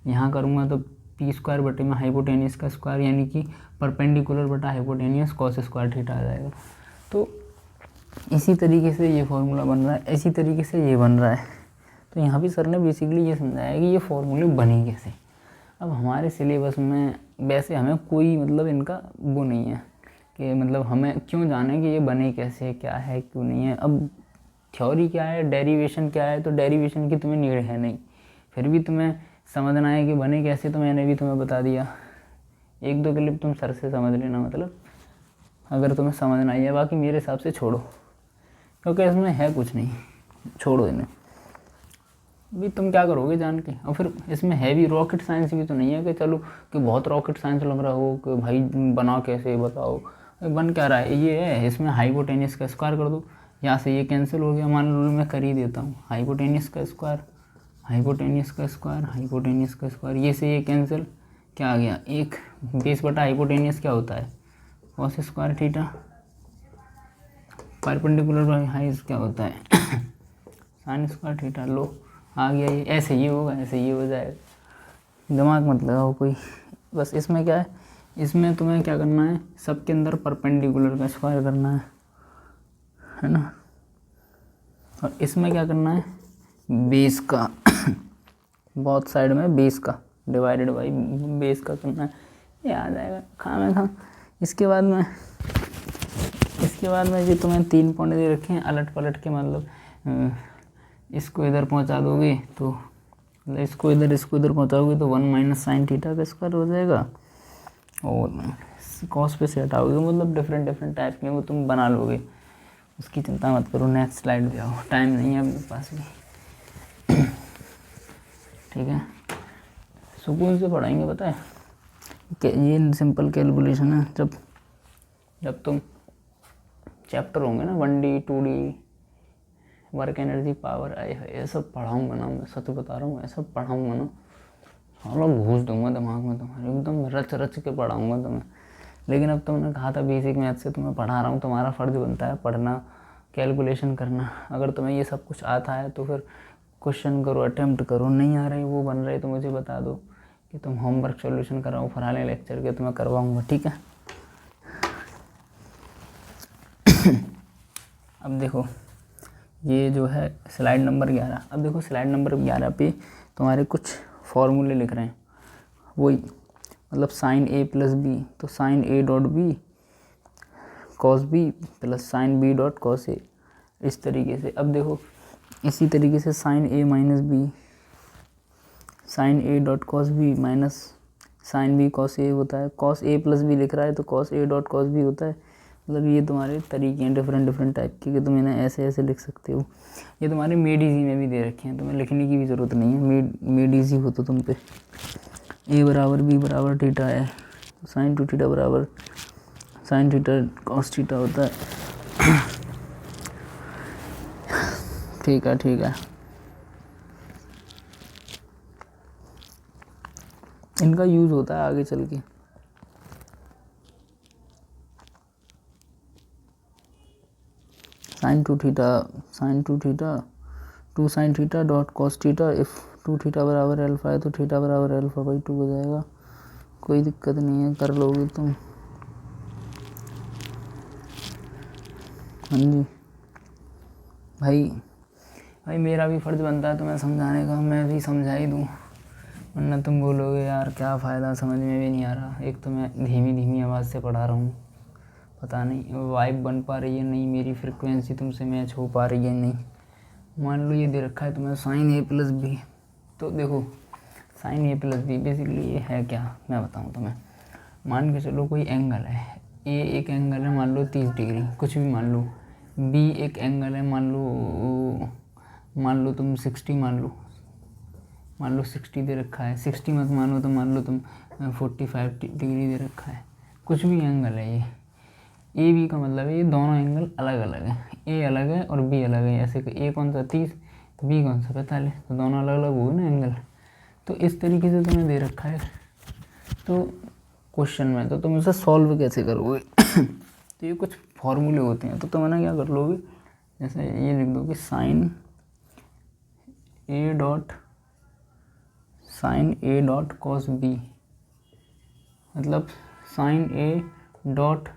यहाँ करूँगा तो पी स्क्वायर बटे में हाइपोटेनियस का स्क्वायर यानी कि परपेंडिकुलर बटा हाइपोटेनियस कॉस स्क्वायर थीटा आ जाएगा। तो इसी तरीके से ये फार्मूला बन रहा है, इसी तरीके से ये बन रहा है। तो यहाँ भी सर ने बेसिकली ये समझाया कि ये फार्मूले बने कैसे। अब हमारे सिलेबस में वैसे हमें कोई मतलब इनका वो नहीं है कि मतलब हमें क्यों जाने कि ये बने कैसे, क्या है, क्यों नहीं है। अब थ्योरी क्या है, डेरिवेशन क्या है, तो डेरिवेशन की तुम्हें नीड है नहीं, फिर भी तुम्हें समझना है कि बने कैसे, तो मैंने भी तुम्हें बता दिया। 1-2 क्लिप तुम सर से समझ लेना, मतलब अगर तुम्हें समझना ही है। बाकी मेरे हिसाब से छोड़ो, क्योंकि इसमें है कुछ नहीं, छोड़ो इन्हें। अभी तुम क्या करोगे जान के। और फिर इसमें है भी रॉकेट साइंस भी तो नहीं है कि चलो कि बहुत रॉकेट साइंस लग रहा हो कि भाई बना कैसे बताओ। बन क्या रहा है, ये है इसमें हाइपोटेनियस का स्क्वायर कर दो, यहाँ से ये कैंसिल हो गया। मान लो मैं कर ही देता हूँ, हाइपोटेनियस का स्क्वायर हाइपोटेनियस का स्क्वायर हाइपोटेनियस का स्क्वायर, ये से ये कैंसिल, क्या आ गया 1। बेस बटा हाइपोटेनियस क्या होता है cos square theta, perpendicular by height क्या होता है साइन स्क्वायर थीटा। लो आ गया ये, ऐसे ये होगा, ऐसे ये हो जाएगा। दिमाग मत लगाओ कोई। बस इसमें क्या है, इसमें तुम्हें क्या करना है, सबके अंदर परपेंडिकुलर का स्क्वायर करना है ना। और इसमें क्या करना है, बेस का बहुत साइड में बेस का डिवाइडेड बाई बेस का करना है, ये आ जाएगा खा। इसके बाद में जो तुम्हें 3 पॉइंट दे रखे हैं अलट पलट के, मतलब इसको इधर पहुंचा दोगे तो मतलब इसको इधर पहुँचाओगे तो 1 माइनस साइन थीटा का स्क्वायर हो जाएगा, और कॉस पे से हटाओगे, मतलब डिफरेंट टाइप के वो तुम बना लोगे, उसकी चिंता मत करो। नेक्स्ट स्लाइड पे आओ, टाइम नहीं है अपने पास भी, ठीक है। सुकून से पढ़ाएंगे, पता है कि ये सिंपल कैलकुलेशन है। जब तुम चैप्टर होंगे ना 1D 2D work energy power, आए ये सब पढ़ाऊँगा ना, मैं सच बता रहा हूँ, ऐसा पढ़ाऊँगा ना साला घूस दूंगा दिमाग में तुम्हारे, एकदम रच के पढ़ाऊँगा तुम्हें। लेकिन अब तुमने कहा था बेसिक मैथ से तुम्हें पढ़ा रहा हूँ, तुम्हारा फ़र्ज़ बनता है पढ़ना, कैलकुलेशन करना। अगर तुम्हें ये सब कुछ आता है तो फिर क्वेश्चन करो, अटेम्प्ट करो। नहीं आ रहे वो बन रहे तो मुझे बता दो कि तुम होमवर्क सॉल्यूशन कराओ, फलाने लेक्चर के तुम्हें करवाऊँगा, ठीक है। अब देखो ये जो है स्लाइड नंबर 11। अब देखो स्लाइड नंबर 11 पे तुम्हारे कुछ फॉर्मूले लिख रहे हैं, वही मतलब साइन ए प्लस बी, तो sine A dot B cos B plus sine B dot cos A, इस तरीके से। अब देखो इसी तरीके से sine A minus B, sine A dot cos B minus sine B cos A होता है। कॉस ए प्लस बी लिख रहा है तो cos A dot cos B होता है। मतलब ये तुम्हारे तरीके हैं डिफरेंट टाइप के, कि तुम इन्हें ऐसे लिख सकते हो। ये तुम्हारे मेड इजी में भी दे रखे हैं, तुम्हें लिखने की भी ज़रूरत नहीं है, मेड इजी हो तो तुम पे। ए बराबर बी बराबर थीटा है, तो साइन टू थीटा बराबर साइन थीटा कॉस थीटा होता है। ठीक है। इनका यूज़ होता है आगे चल के। Sign to theta two sine theta dot cos theta, if two theta बराबर अल्फा है तो थीटा बराबर अल्फा बाई 2 हो जाएगा। कोई दिक्कत नहीं है, कर लोगे तुम। हाँ जी भाई मेरा भी फ़र्ज़ बनता है तुम्हें समझाने का, मैं भी समझा ही दूँ, वरना तुम बोलोगे यार क्या फ़ायदा, समझ में भी नहीं आ रहा। एक तो मैं धीमी आवाज़ से पढ़ा रहा हूँ, पता नहीं वाइब बन पा रही है नहीं, मेरी फ्रिक्वेंसी तुमसे मैच हो पा रही है नहीं। मान लो ये दे रखा है तुम्हें साइन ए प्लस बी, तो देखो sign A plus B basically ये है क्या, मैं बताऊँ तुम्हें। मान के चलो कोई एंगल है, ए एक एंगल है मान लो 30 डिग्री, कुछ भी मान लो। बी एक एंगल है मान लो तुम 60 मान लो 60 दे रखा है, 60 मत मानो तो मान लो तुम 45 डिग्री दे रखा है। कुछ भी एंगल है ये, ए बी का मतलब है ये दोनों एंगल अलग अलग है, ए अलग है और बी अलग है। ऐसे कि ए कौन सा 30, बी कौन सा 45, तो दोनों अलग अलग हुए ना एंगल। तो इस तरीके से तुम्हें दे रखा है, तो क्वेश्चन में तो तुम इसे सॉल्व कैसे करोगे। तो ये कुछ फॉर्मूले होते हैं, तो तुम ना क्या कर लोगे, जैसे ये लिख दो कि sine A dot cos B, मतलब sine A dot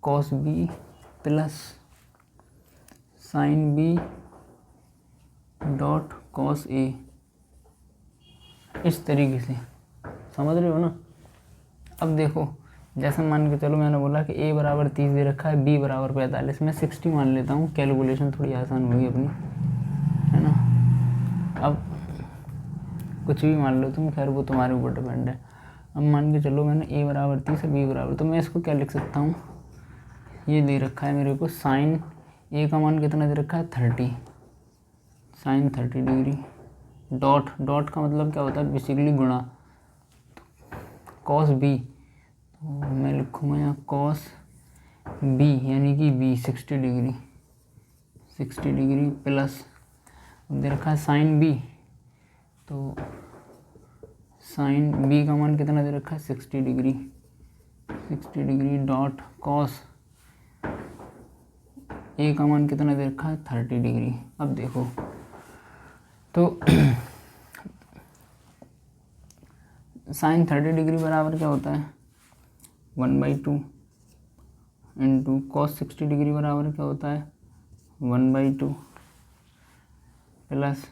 cos B plus sine B dot cos A, इस तरीके से। समझ रहे हो ना। अब देखो जैसे मान के चलो मैंने बोला कि ए बराबर 30 दे रखा है, बी बराबर 45, मैं 60 मान लेता हूँ, कैलकुलेशन थोड़ी आसान होगी अपनी, है ना। अब कुछ भी मान लो तुम, खैर वो तुम्हारे ऊपर डिपेंड है। अब मान के चलो मैंने ए बराबर 30 और बी बराबर, तो मैं इसको क्या लिख सकता हूँ, ये दे रखा है मेरे को साइन ए का मान कितना दे रखा है 30, साइन 30 डिग्री डॉट का मतलब क्या होता है बेसिकली गुणा, कॉस बी, तो मैं लिखूँगा यहाँ कॉस बी यानी कि बी 60 डिग्री प्लस दे रखा है साइन बी, तो साइन बी का मान कितना दे रखा है 60 डिग्री डॉट कॉस ए का मान कितना दे रखा है 30 डिग्री। अब देखो तो साइन 30 डिग्री बराबर क्या होता है 1/2 इंटू कॉस 60 डिग्री बराबर क्या होता है 1/2 प्लस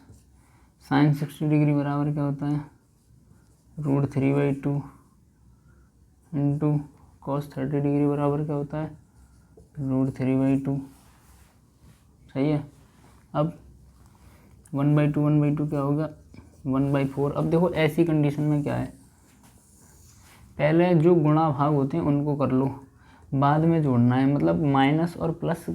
साइन 60 डिग्री बराबर क्या होता है √3/2 इंटू कॉस 30 डिग्री बराबर क्या होता है √3/2। सही है। अब 1/2 क्या होगा 1/4। अब देखो ऐसी कंडीशन में क्या है, पहले जो गुणा भाग होते हैं उनको कर लो, बाद में जोड़ना है। मतलब माइनस और प्लस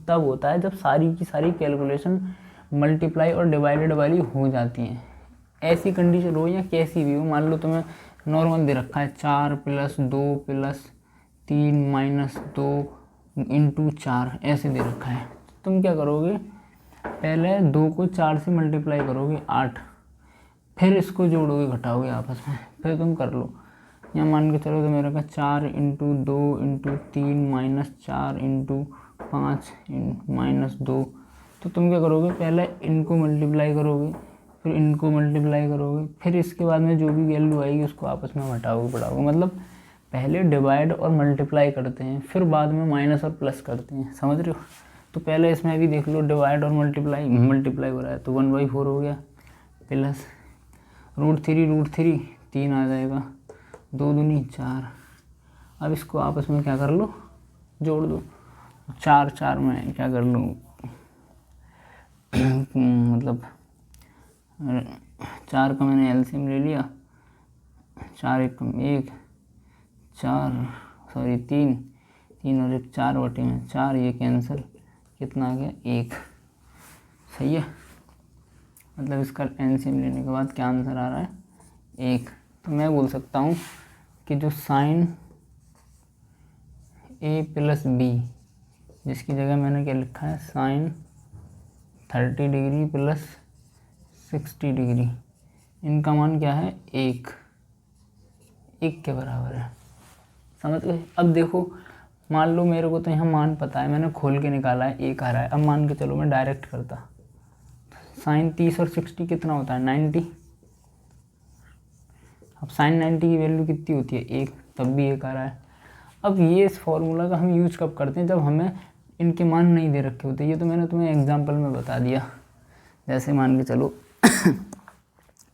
तब होता है जब सारी की सारी कैलकुलेशन मल्टीप्लाई और डिवाइडेड वाली हो जाती हैं। ऐसी कंडीशन हो या कैसी भी हो, मान लो तुम्हें नॉर्मल दे रखा है 4 + 2 + 3 - 2 × 4 ऐसे दे रखा है। तुम क्या करोगे, पहले 2 को 4 से मल्टीप्लाई करोगे 8, फिर इसको जोड़ोगे घटाओगे आपस में, फिर तुम कर लो। यहाँ मान के चलो तो मेरा का 4 × 2 × 3 - 4 × 5 - 2। तो तुम क्या करोगे, पहले इनको मल्टीप्लाई करोगे, फिर इनको मल्टीप्लाई करोगे, फिर इसके बाद में जो भी वैल्यू आएगी उसको आपस में घटाओगे बढ़ाओगे। मतलब पहले डिवाइड और मल्टीप्लाई करते हैं, फिर बाद में माइनस और प्लस करते हैं, समझ रहे हो। तो पहले इसमें भी देख लो, डिवाइड और मल्टीप्लाई हो रहा है तो 1/4 हो गया, प्लस √3 3 आ जाएगा, 2 दूनी 4। अब इसको आपस में क्या कर लो, जोड़ दो। 4 में क्या कर लूँ मतलब 4 का मैंने एलसीएम ले लिया, 4 × 1 4 सॉरी 3 और 1 4/4, ये कैंसिल, कितना आ गया 1। सही है, मतलब इसका एलसीएम लेने के बाद क्या आंसर आ रहा है 1। तो मैं बोल सकता हूँ कि जो sin A + B, जिसकी जगह मैंने क्या लिखा है sin 30° + 60°, इनका मान क्या है 1 के बराबर है, समझ गए। अब देखो मान लो मेरे को तो यहाँ मान पता है, मैंने खोल के निकाला है 1 आ रहा है। अब मान के चलो मैं डायरेक्ट करता, sin 30 और 60 कितना होता है 90। अब sin 90 की वैल्यू कितनी होती है 1, तब भी 1 आ रहा है। अब ये इस फॉर्मूला का हम यूज कब करते हैं, जब हमें इनके मान नहीं दे रखे होते। ये तो मैंने तुम्हें एग्जांपल में बता दिया। जैसे मान के चलो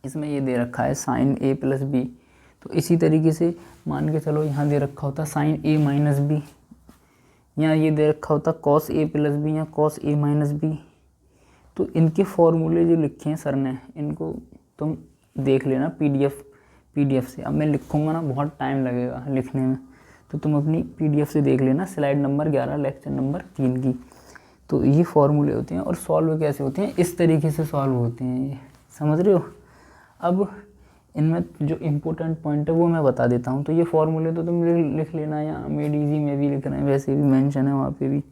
इसमें ये दे रखा है sin A + B, तो इसी तरीके से मान के चलो यहाँ दे रखा होता sin A - B, या ये दे रखा होता cos A + B या cos A - B। तो इनके फॉर्मूले जो लिखे हैं सर ने, इनको तुम देख लेना पीडीएफ से। अब मैं लिखूँगा ना, बहुत टाइम लगेगा लिखने में, तो तुम अपनी पीडीएफ से देख लेना, स्लाइड नंबर 11 लेक्चर नंबर 3 की। तो ये फॉर्मूले होते हैं और सॉल्व कैसे होते हैं, इस तरीके से सॉल्व होते हैं ये, समझ रहे हो। अब इनमें जो इम्पोर्टेंट पॉइंट है वो मैं बता देता हूँ। तो ये फॉर्मूले तो तुम लिख लेना, या मेड इजी में भी लिख रहे हैं, वैसे भी मेंशन है वहाँ पे भी,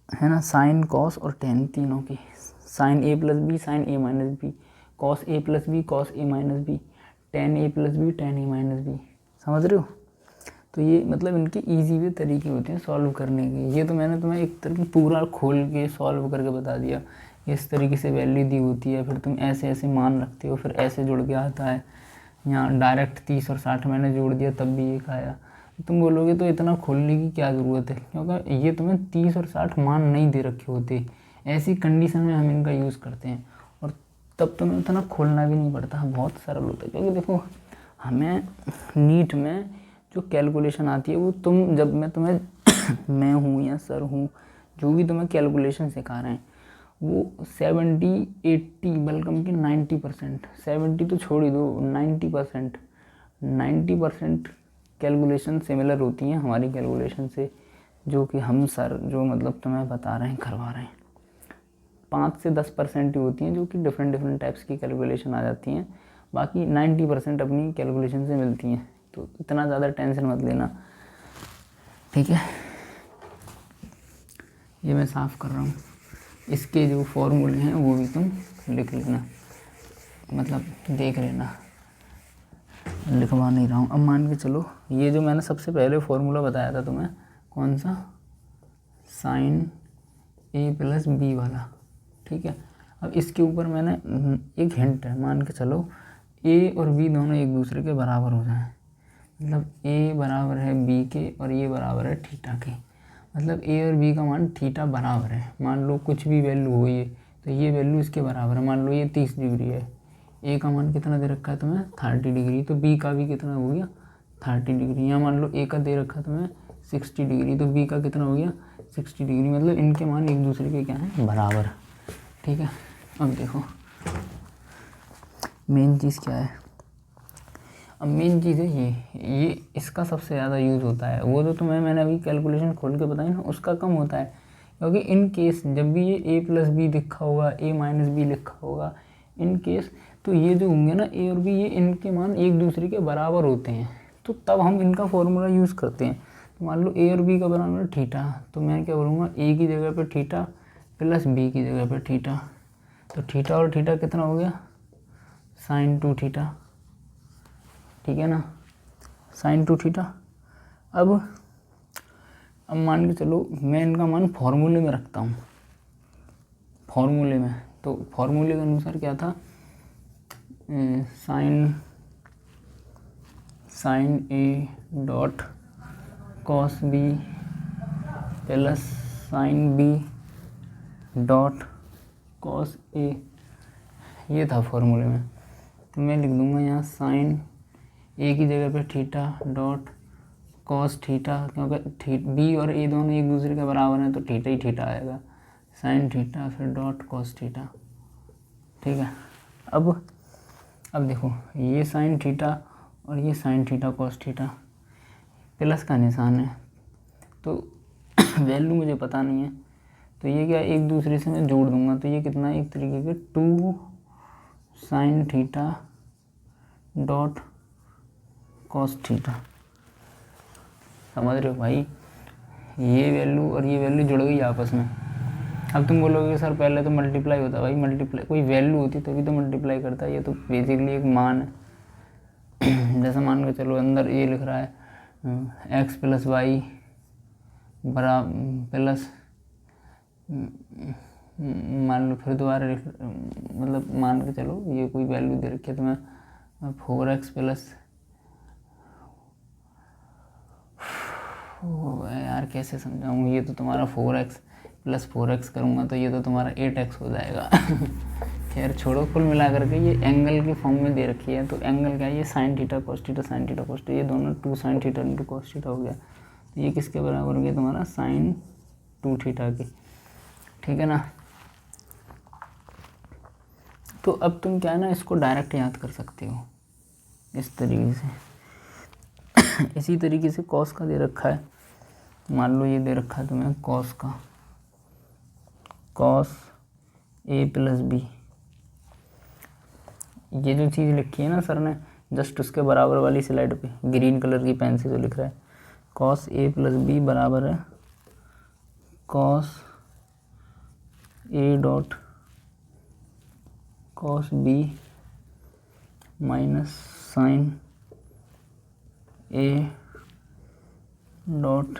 है ना। साइन कॉस और टेन तीनों की, sin A + B sin A - B, cos A + B cos A - B, tan A + B tan A - B, समझ रहे हो। तो ये मतलब इनके इजी वे तरीके होते हैं सॉल्व करने के। ये तो मैंने तुम्हें एक तरह पूरा खोल के सॉल्व करके बता दिया, इस तरीके से वैल्यू दी होती है, फिर तुम ऐसे ऐसे मान रखते हो, फिर ऐसे जुड़ के आता है। यहाँ डायरेक्ट 30 और 60 मैंने जोड़ दिया तब भी 1 आया। तुम बोलोगे तो इतना खोलने की क्या ज़रूरत है, क्योंकि ये तुम्हें 30 और 60 मान नहीं दे रखे होते। ऐसी कंडीशन में हम इनका यूज़ करते हैं, और तब तुम्हें उतना खोलना भी नहीं पड़ता, बहुत सरल होता है। क्योंकि देखो हमें नीट में जो कैलकुलेशन आती है वो तुम, जब मैं तुम्हें मैं हूँ या सर हूँ, जो भी तुम्हें कैलकुलेशन सिखा रहे हैं, वो 70, 80 बल्कि 90%, 70 तो छोड़ ही दो, 90% कैलकुलेशन सिमिलर होती हैं हमारी कैलकुलेशन से, जो कि हम सर जो मतलब तुम्हें बता रहे हैं, करवा रहे हैं। 5 से 10% ही होती हैं जो कि डिफरेंट टाइप्स की कैलकुलेशन आ जाती हैं, बाकी 90% अपनी कैलकुलेशन से मिलती हैं। तो इतना ज़्यादा टेंशन मत लेना, ठीक है। ये मैं साफ़ कर रहा हूँ, इसके जो फॉर्मूले हैं वो भी तुम लिख लेना, मतलब देख लेना, लिखवा नहीं रहा हूँ। अब मान के चलो ये जो मैंने सबसे पहले फॉर्मूला बताया था तुम्हें, कौन सा, sin A + B वाला, ठीक है। अब इसके ऊपर मैंने एक हिंट है, मान के चलो A और B दोनों एक दूसरे के बराबर हो जाएं, मतलब A बराबर है B के और ये बराबर है थीटा के, मतलब A और B का मान थीटा बराबर है। मान लो कुछ भी वैल्यू हो ये, तो ये वैल्यू इसके बराबर है। मान लो ये 30 डिग्री है, A का मान कितना दे रखा है तुम्हें 30 डिग्री, तो B का भी कितना हो गया 30 डिग्री। या मान लो A का दे रखा है तुम्हें 60 डिग्री, तो B का कितना हो गया 60 डिग्री, मतलब इनके मान एक दूसरे के क्या हैं बराबर, ठीक है। अब देखो मेन चीज़ क्या है? अब मेन चीज़ है ये इसका सबसे ज़्यादा यूज़ होता है। वो जो मैंने अभी कैलकुलेशन खोल के बताई ना, उसका कम होता है, क्योंकि इन केस जब भी ये a+b लिखा होगा, a-b लिखा होगा इन केस, तो ये जो होंगे ना a और b, ये इनके मान एक दूसरे के बराबर होते हैं, तो तब हम इनका फॉर्मूला यूज़ करते हैं। तो मान लो a और b का बराबर थीटा, तो मैं क्या बोलूँगा, a की जगह पे थीटा प्लस b की जगह पे थीटा, तो थीटा और थीटा कितना हो गया, sin 2 थीटा, ठीक है ना, sin 2 थीटा। अब मान के चलो मैं इनका मान फॉर्मूले में रखता हूँ, फॉर्मूले में, तो फॉर्मूले के अनुसार क्या था, sine A dot cos B plus sine B dot cos A, ये था फॉर्मूले में। तो मैं लिख दूंगा यहाँ साइन ए की जगह पे थीटा डॉट कॉस थीटा, क्योंकि बी और ए दोनों एक दूसरे के बराबर हैं, तो थीटा ही थीटा आएगा, साइन थीटा फिर डॉट कॉस थीटा, ठीक है। अब देखो ये साइन थीटा और ये sine theta cos theta, plus का निशान है, तो वैल्यू मुझे पता नहीं है, तो ये क्या एक दूसरे से मैं जोड़ दूंगा, तो ये कितना, एक तरीके के 2 sine theta dot cos theta, समझ रहे हो भाई, ये वैल्यू और ये वैल्यू जुड़ गई आपस में। अब तुम बोलोगे सर पहले तो मल्टीप्लाई होता है, भाई मल्टीप्लाई कोई वैल्यू होती तभी तो मल्टीप्लाई करता है, ये तो बेसिकली एक मान है। जैसे मान के चलो अंदर ये लिख रहा है x प्लस वाई बरा प्लस, मान लो फिर दोबारा मतलब मान के चलो ये कोई वैल्यू दे रखी है, तो मैं 4x प्लस, यार कैसे समझाऊँ, ये तो तुम्हारा 4x प्लस 4x करूँगा तो ये तो तुम्हारा 8x हो जाएगा। खैर छोड़ो, कुल मिला करके ये एंगल की फॉर्म में दे रखी है, तो एंगल क्या है, ये sine theta cos theta, sine theta cos theta, ये दोनों 2 sine theta into cos theta हो गया, तो ये किसके बराबर हो गया तुम्हारा, साइन 2 थीटा के, ठीक है ना। तो अब तुम क्या है ना, इसको डायरेक्ट याद कर सकते हो इस तरीके से। इसी तरीके से कॉस का दे रखा है, मान लो ये दे रखा है तुम्हें कॉस का, कॉस ए प्लस बी, ये जो चीज़ लिखी है ना सर ने जस्ट उसके बराबर वाली स्लाइड पे ग्रीन कलर की पेन से जो लिख रहा है, कॉस ए प्लस बी बराबर है cos A dot cos B minus sine A dot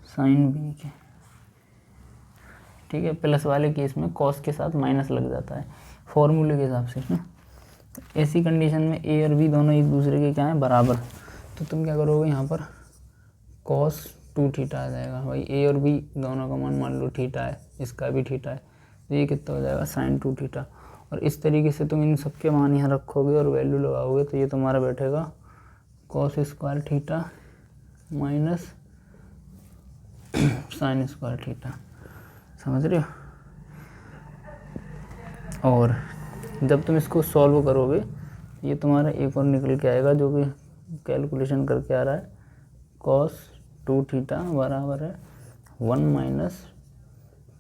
sine B के, ठीक है। प्लस वाले केस में कॉस के साथ माइनस लग जाता है फॉर्मूले के हिसाब से ना। तो ऐसी कंडीशन में ए और बी दोनों एक दूसरे के क्या है, बराबर, तो तुम क्या करोगे यहाँ पर कॉस 2 थीटा आ जाएगा, भाई ए और बी दोनों का मान लो थीटा है, इसका भी थीटा है, तो ये कितना हो जाएगा साइन 2 थीटा। और इस तरीके से तुम इन सब के मान यहाँ रखोगे और वैल्यू लगाओगे, तो ये तुम्हारा बैठेगा cos square theta minus sine square theta, समझ रहे हो। और जब तुम इसको सॉल्व करोगे ये तुम्हारा एक और निकल के आएगा, जो कि कैलकुलेशन करके आ रहा है, कॉस 2 थीटा बराबर है 1 माइनस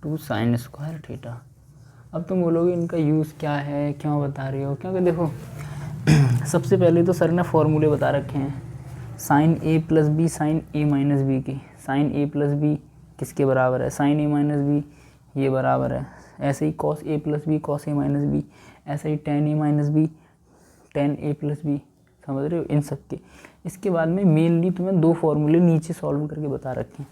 2 साइन स्क्वायर थीटा। अब तुम बोलोगे इनका यूज़ क्या है, क्यों बता रही हो, क्योंकि देखो सबसे पहले तो सर ने फॉर्मूले बता रखे हैं, sign A plus B sine A minus B की, साइन ए प्लस बी किसके बराबर है, साइन ए माइनस बी ये बराबर है, ऐसे ही cos A plus B cos A minus B, ऐसे ही टेन ए माइनस बी टेन ए प्लस बी, समझ रहे हो इन सब के। इसके बाद में मेनली तुम्हें 2 फॉर्मूले नीचे सॉल्व करके बता रखे हैं,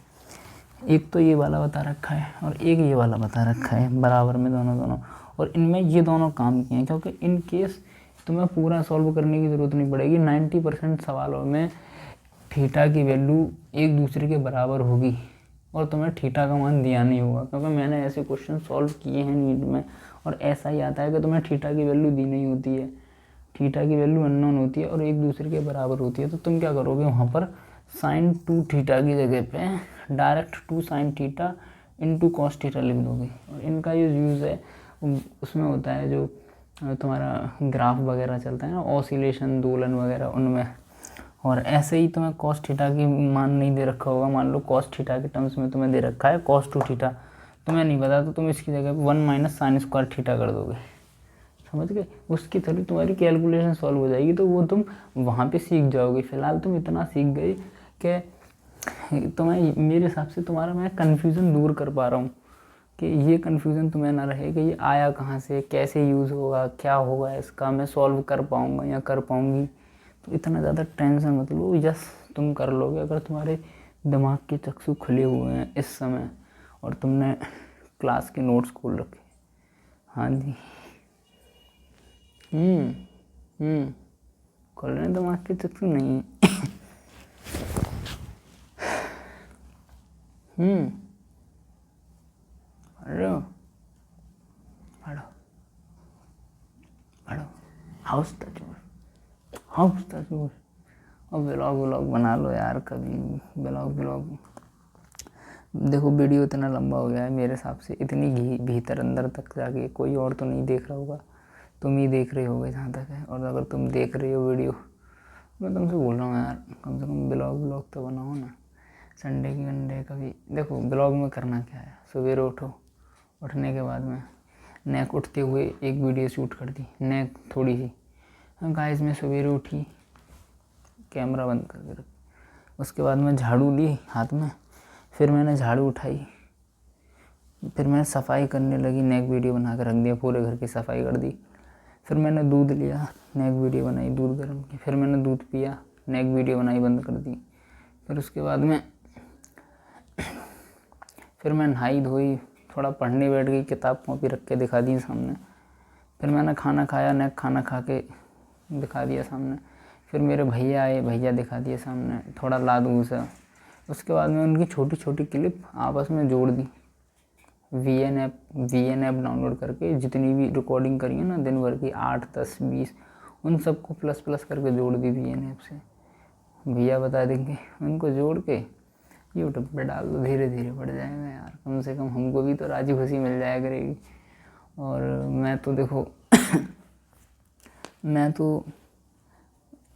एक तो ये वाला बता रखा है और एक ये वाला बता रखा है, बराबर में दोनों, और इनमें ये दोनों काम किए हैं, क्योंकि इन केस तुम्हें पूरा सॉल्व करने की ज़रूरत नहीं पड़ेगी। 90% सवालों में थीटा की वैल्यू एक दूसरे के बराबर होगी और तुम्हें थीटा का मान दिया नहीं होगा, क्योंकि मैंने ऐसे क्वेश्चन सॉल्व किए हैं नीट में, और ऐसा ही आता है कि तुम्हें थीटा की वैल्यू दी नहीं होती है, थीटा की वैल्यू अननोन होती है और एक दूसरे के बराबर होती है। तो तुम क्या करोगे, वहाँ पर साइन 2 थीटा की जगह पे direct 2 sine theta into cos theta लिख दोगे। और इनका यूज़ है उसमें होता है जो तुम्हारा ग्राफ वगैरह चलता है ना, ऑसिलेशन, दोलन वगैरह, उनमें। और ऐसे ही तुम्हें कॉस थीटा की मान नहीं दे रखा होगा, मान लो कॉस थीटा के टर्म्स में तुम्हें दे रखा है कॉस 2 थीटा, तुम्हें नहीं पता तो तुम इसकी जगह 1 माइनस साइन स्क्वायर थीटा कर दोगे, समझ गए। उसकी थोड़ी तुम्हारी कैलकुलेशन सॉल्व हो जाएगी, तो वो तुम वहाँ पे सीख जाओगे। फिलहाल तुम इतना सीख गए कि तुम्हें, मेरे हिसाब से तुम्हारा मैं कन्फ्यूज़न दूर कर पा रहा हूँ, कि ये कन्फ्यूज़न तुम्हें ना रहे कि ये आया कहाँ से, कैसे यूज़ होगा, क्या होगा इसका, मैं सॉल्व कर पाऊँगा या कर पाऊँगी। तो इतना ज़्यादा टेंशन मत लो, यस तुम कर लोगे अगर तुम्हारे दिमाग के चक्षु खुले हुए हैं इस समय और तुमने क्लास के नोट्स खोल रखे। हाँ जी, खोल रहे हैं दिमाग के चक्षु नहीं। पढ़ो पढ़ो पढ़ो, हाउस टच। और व्लॉग बना लो यार कभी, व्लॉग। देखो वीडियो इतना लंबा हो गया है मेरे हिसाब से, इतनी भीतर अंदर तक जाके कोई और तो नहीं देख रहा होगा, तुम ही देख रहे होगे जहाँ तक है। और अगर तुम देख रहे हो वीडियो, मैं तुमसे बोल रहा हूँ यार, कम से कम ब्लॉग तो बनाओ ना। संडे की वनडे कभी देखो, ब्लॉग में करना क्या है, सवेरे उठो, उठने के बाद में नेक उठते हुए एक वीडियो शूट कर दी, नेक थोड़ी सी, हाँ गाइस मैं सवेरे उठी, कैमरा बंद करके रख, उसके बाद मैं झाड़ू ली हाथ में, फिर मैंने झाड़ू उठाई, फिर मैं सफाई करने लगी, नेक वीडियो बना कर रख दिया, पूरे घर की सफाई कर दी। फिर मैंने दूध लिया, नेक वीडियो बनाई, दूध गर्म की, फिर मैंने दूध पिया, नेक वीडियो बनाई, बंद कर दी। फिर उसके बाद में फिर मैं नहाई धोई, थोड़ा पढ़ने बैठ गई, किताब कॉपी रख के दिखा दी सामने। फिर मैंने खाना खाया, नेक खाना खा के दिखा दिया सामने। फिर मेरे भैया आए, भैया दिखा दिए सामने, थोड़ा लाद घूसा। उसके बाद में उनकी छोटी छोटी क्लिप आपस में जोड़ दी, VN ऐप डाउनलोड करके, जितनी भी रिकॉर्डिंग करी है ना दिन भर की, 8, 10, 20, उन सबको प्लस करके जोड़ दी VN ऐप से। भैया बता देंगे, उनको जोड़ के यूट्यूब पे डाल दो, धीरे धीरे बढ़ जाएगा यार, कम से कम हमको भी तो राजी खुशी मिल जाया करेगी। और मैं तो देखो मैं तो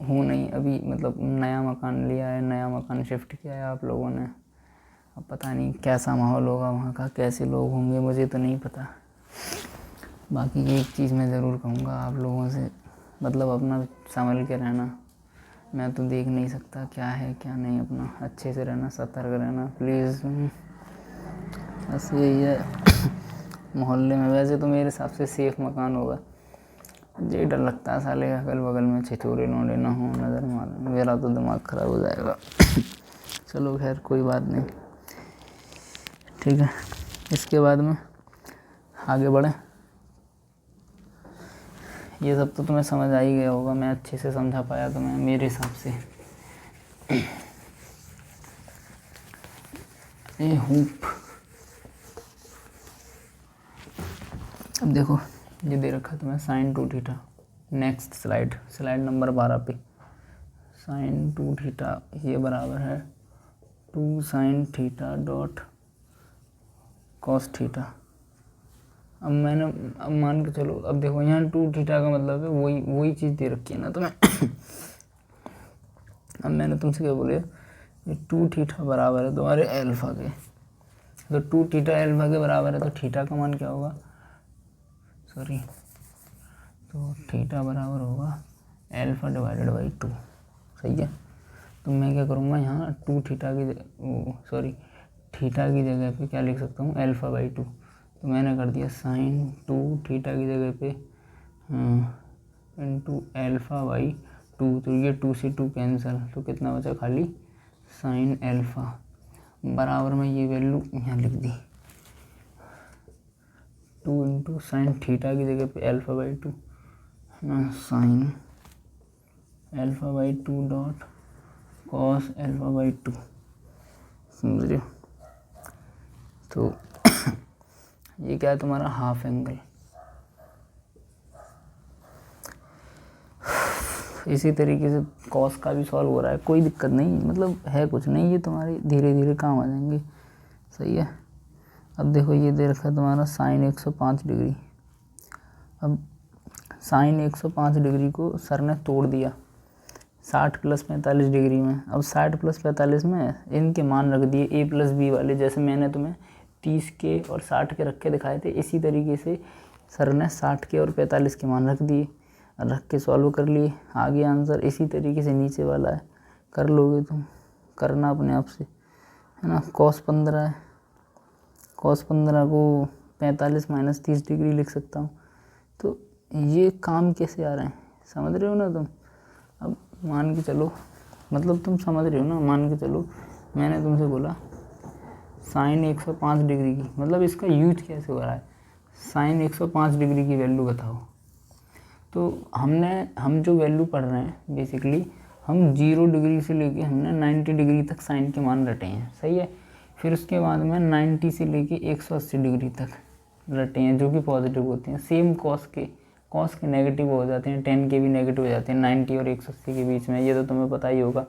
हूँ नहीं अभी, मतलब नया मकान लिया है, नया मकान शिफ्ट किया है आप लोगों ने, अब पता नहीं कैसा माहौल होगा वहाँ का, कैसे लोग होंगे, मुझे तो नहीं पता। बाकी एक चीज़ मैं ज़रूर कहूँगा आप लोगों से, मतलब अपना संभल के रहना। मैं तो देख नहीं सकता क्या है क्या नहीं, अपना अच्छे से रहना, सतर्क रहना प्लीज़, बस यही है। मोहल्ले में वैसे तो मेरे हिसाब से सेफ़ मकान होगा, मुझे डर लगता है साले अगल बगल में छिछोरे लौंडे ना हो, नज़र मारे, मेरा तो दिमाग ख़राब हो जाएगा। चलो खैर कोई बात नहीं, ठीक है। इसके बाद में आगे बढ़ें। ये सब तो तुम्हें समझ आ ही गया होगा, मैं अच्छे से समझा पाया तुम्हें मेरे हिसाब से। ये होप, अब देखो ये दे रखा तुम्हें sin 2 theta. Next slide number 12 पे sin 2 थीटा ये बराबर है 2 sin theta dot cos theta. अब मान के चलो, अब देखो यहाँ 2 थीटा का मतलब है वही चीज़ दे रखी है ना तुम्हें। अब मैंने तुमसे क्या बोले, ये 2 थीटा बराबर है तुम्हारे एल्फा के, तो 2 थीटा एल्फा के बराबर है, तो थीटा का मान क्या होगा, तो थीटा बराबर होगा एल्फा डिवाइडेड बाई 2, सही है। तो मैं क्या करूँगा यहाँ 2 थीटा की थीटा की जगह पे क्या लिख सकता हूँ, एल्फा बाई 2। तो मैंने कर दिया sin 2 थीटा की जगह पे इंटू एल्फा बाई 2, तो ये 2 से 2 कैंसिल, तो कितना बचा खाली sin एल्फा बराबर में ये वैल्यू यहाँ लिख दी, 2 इंटू साइन थीटा की जगह पे alpha by 2 sine alpha by 2 dot cos alpha by 2, समझ रहे हो। तो ये क्या है तुम्हारा हाफ एंगल। इसी तरीके से कॉस का भी सॉल्व हो रहा है, कोई दिक्कत नहीं, मतलब है कुछ नहीं, ये तुम्हारे धीरे धीरे काम आ जाएंगे, सही है। अब देखो ये दे रखा है तुम्हारा साइन 105 डिग्री। अब साइन 105 डिग्री को सर ने तोड़ दिया 60 + 45 डिग्री में। अब 60 + 45 में इनके मान रख दिए a + b वाले, जैसे मैंने तुम्हें 30 के और 60 के रख के दिखाए थे, इसी तरीके से सर ने 60 के और 45 के मान रख दिए, रख के सॉल्व कर लिए। आगे आंसर इसी तरीके से नीचे वाला है, कर लोगे तुम, करना अपने आप से, है ना। cos 15 है, cos 15 को 45 - 30 डिग्री लिख सकता हूँ। तो ये काम कैसे आ रहे हैं, समझ रहे हो ना तुम। अब मान के चलो, मतलब तुम समझ रहे हो ना, मान के चलो मैंने तुमसे बोला साइन 105 डिग्री की, मतलब इसका यूज कैसे हो रहा है, साइन 105 डिग्री की वैल्यू बताओ। तो हम जो वैल्यू पढ़ रहे हैं बेसिकली, हम 0 डिग्री से लेके हमने 90 डिग्री तक साइन के मान रटे हैं, सही है। फिर उसके बाद में 90 से लेके 180 डिग्री तक रटे हैं, जो कि पॉजिटिव होते हैं। सेम कॉस के नेगेटिव हो जाते हैं, 10 के भी नेगेटिव हो जाते हैं 90 और 180 के बीच में। ये तो तुम्हें पता ही होगा,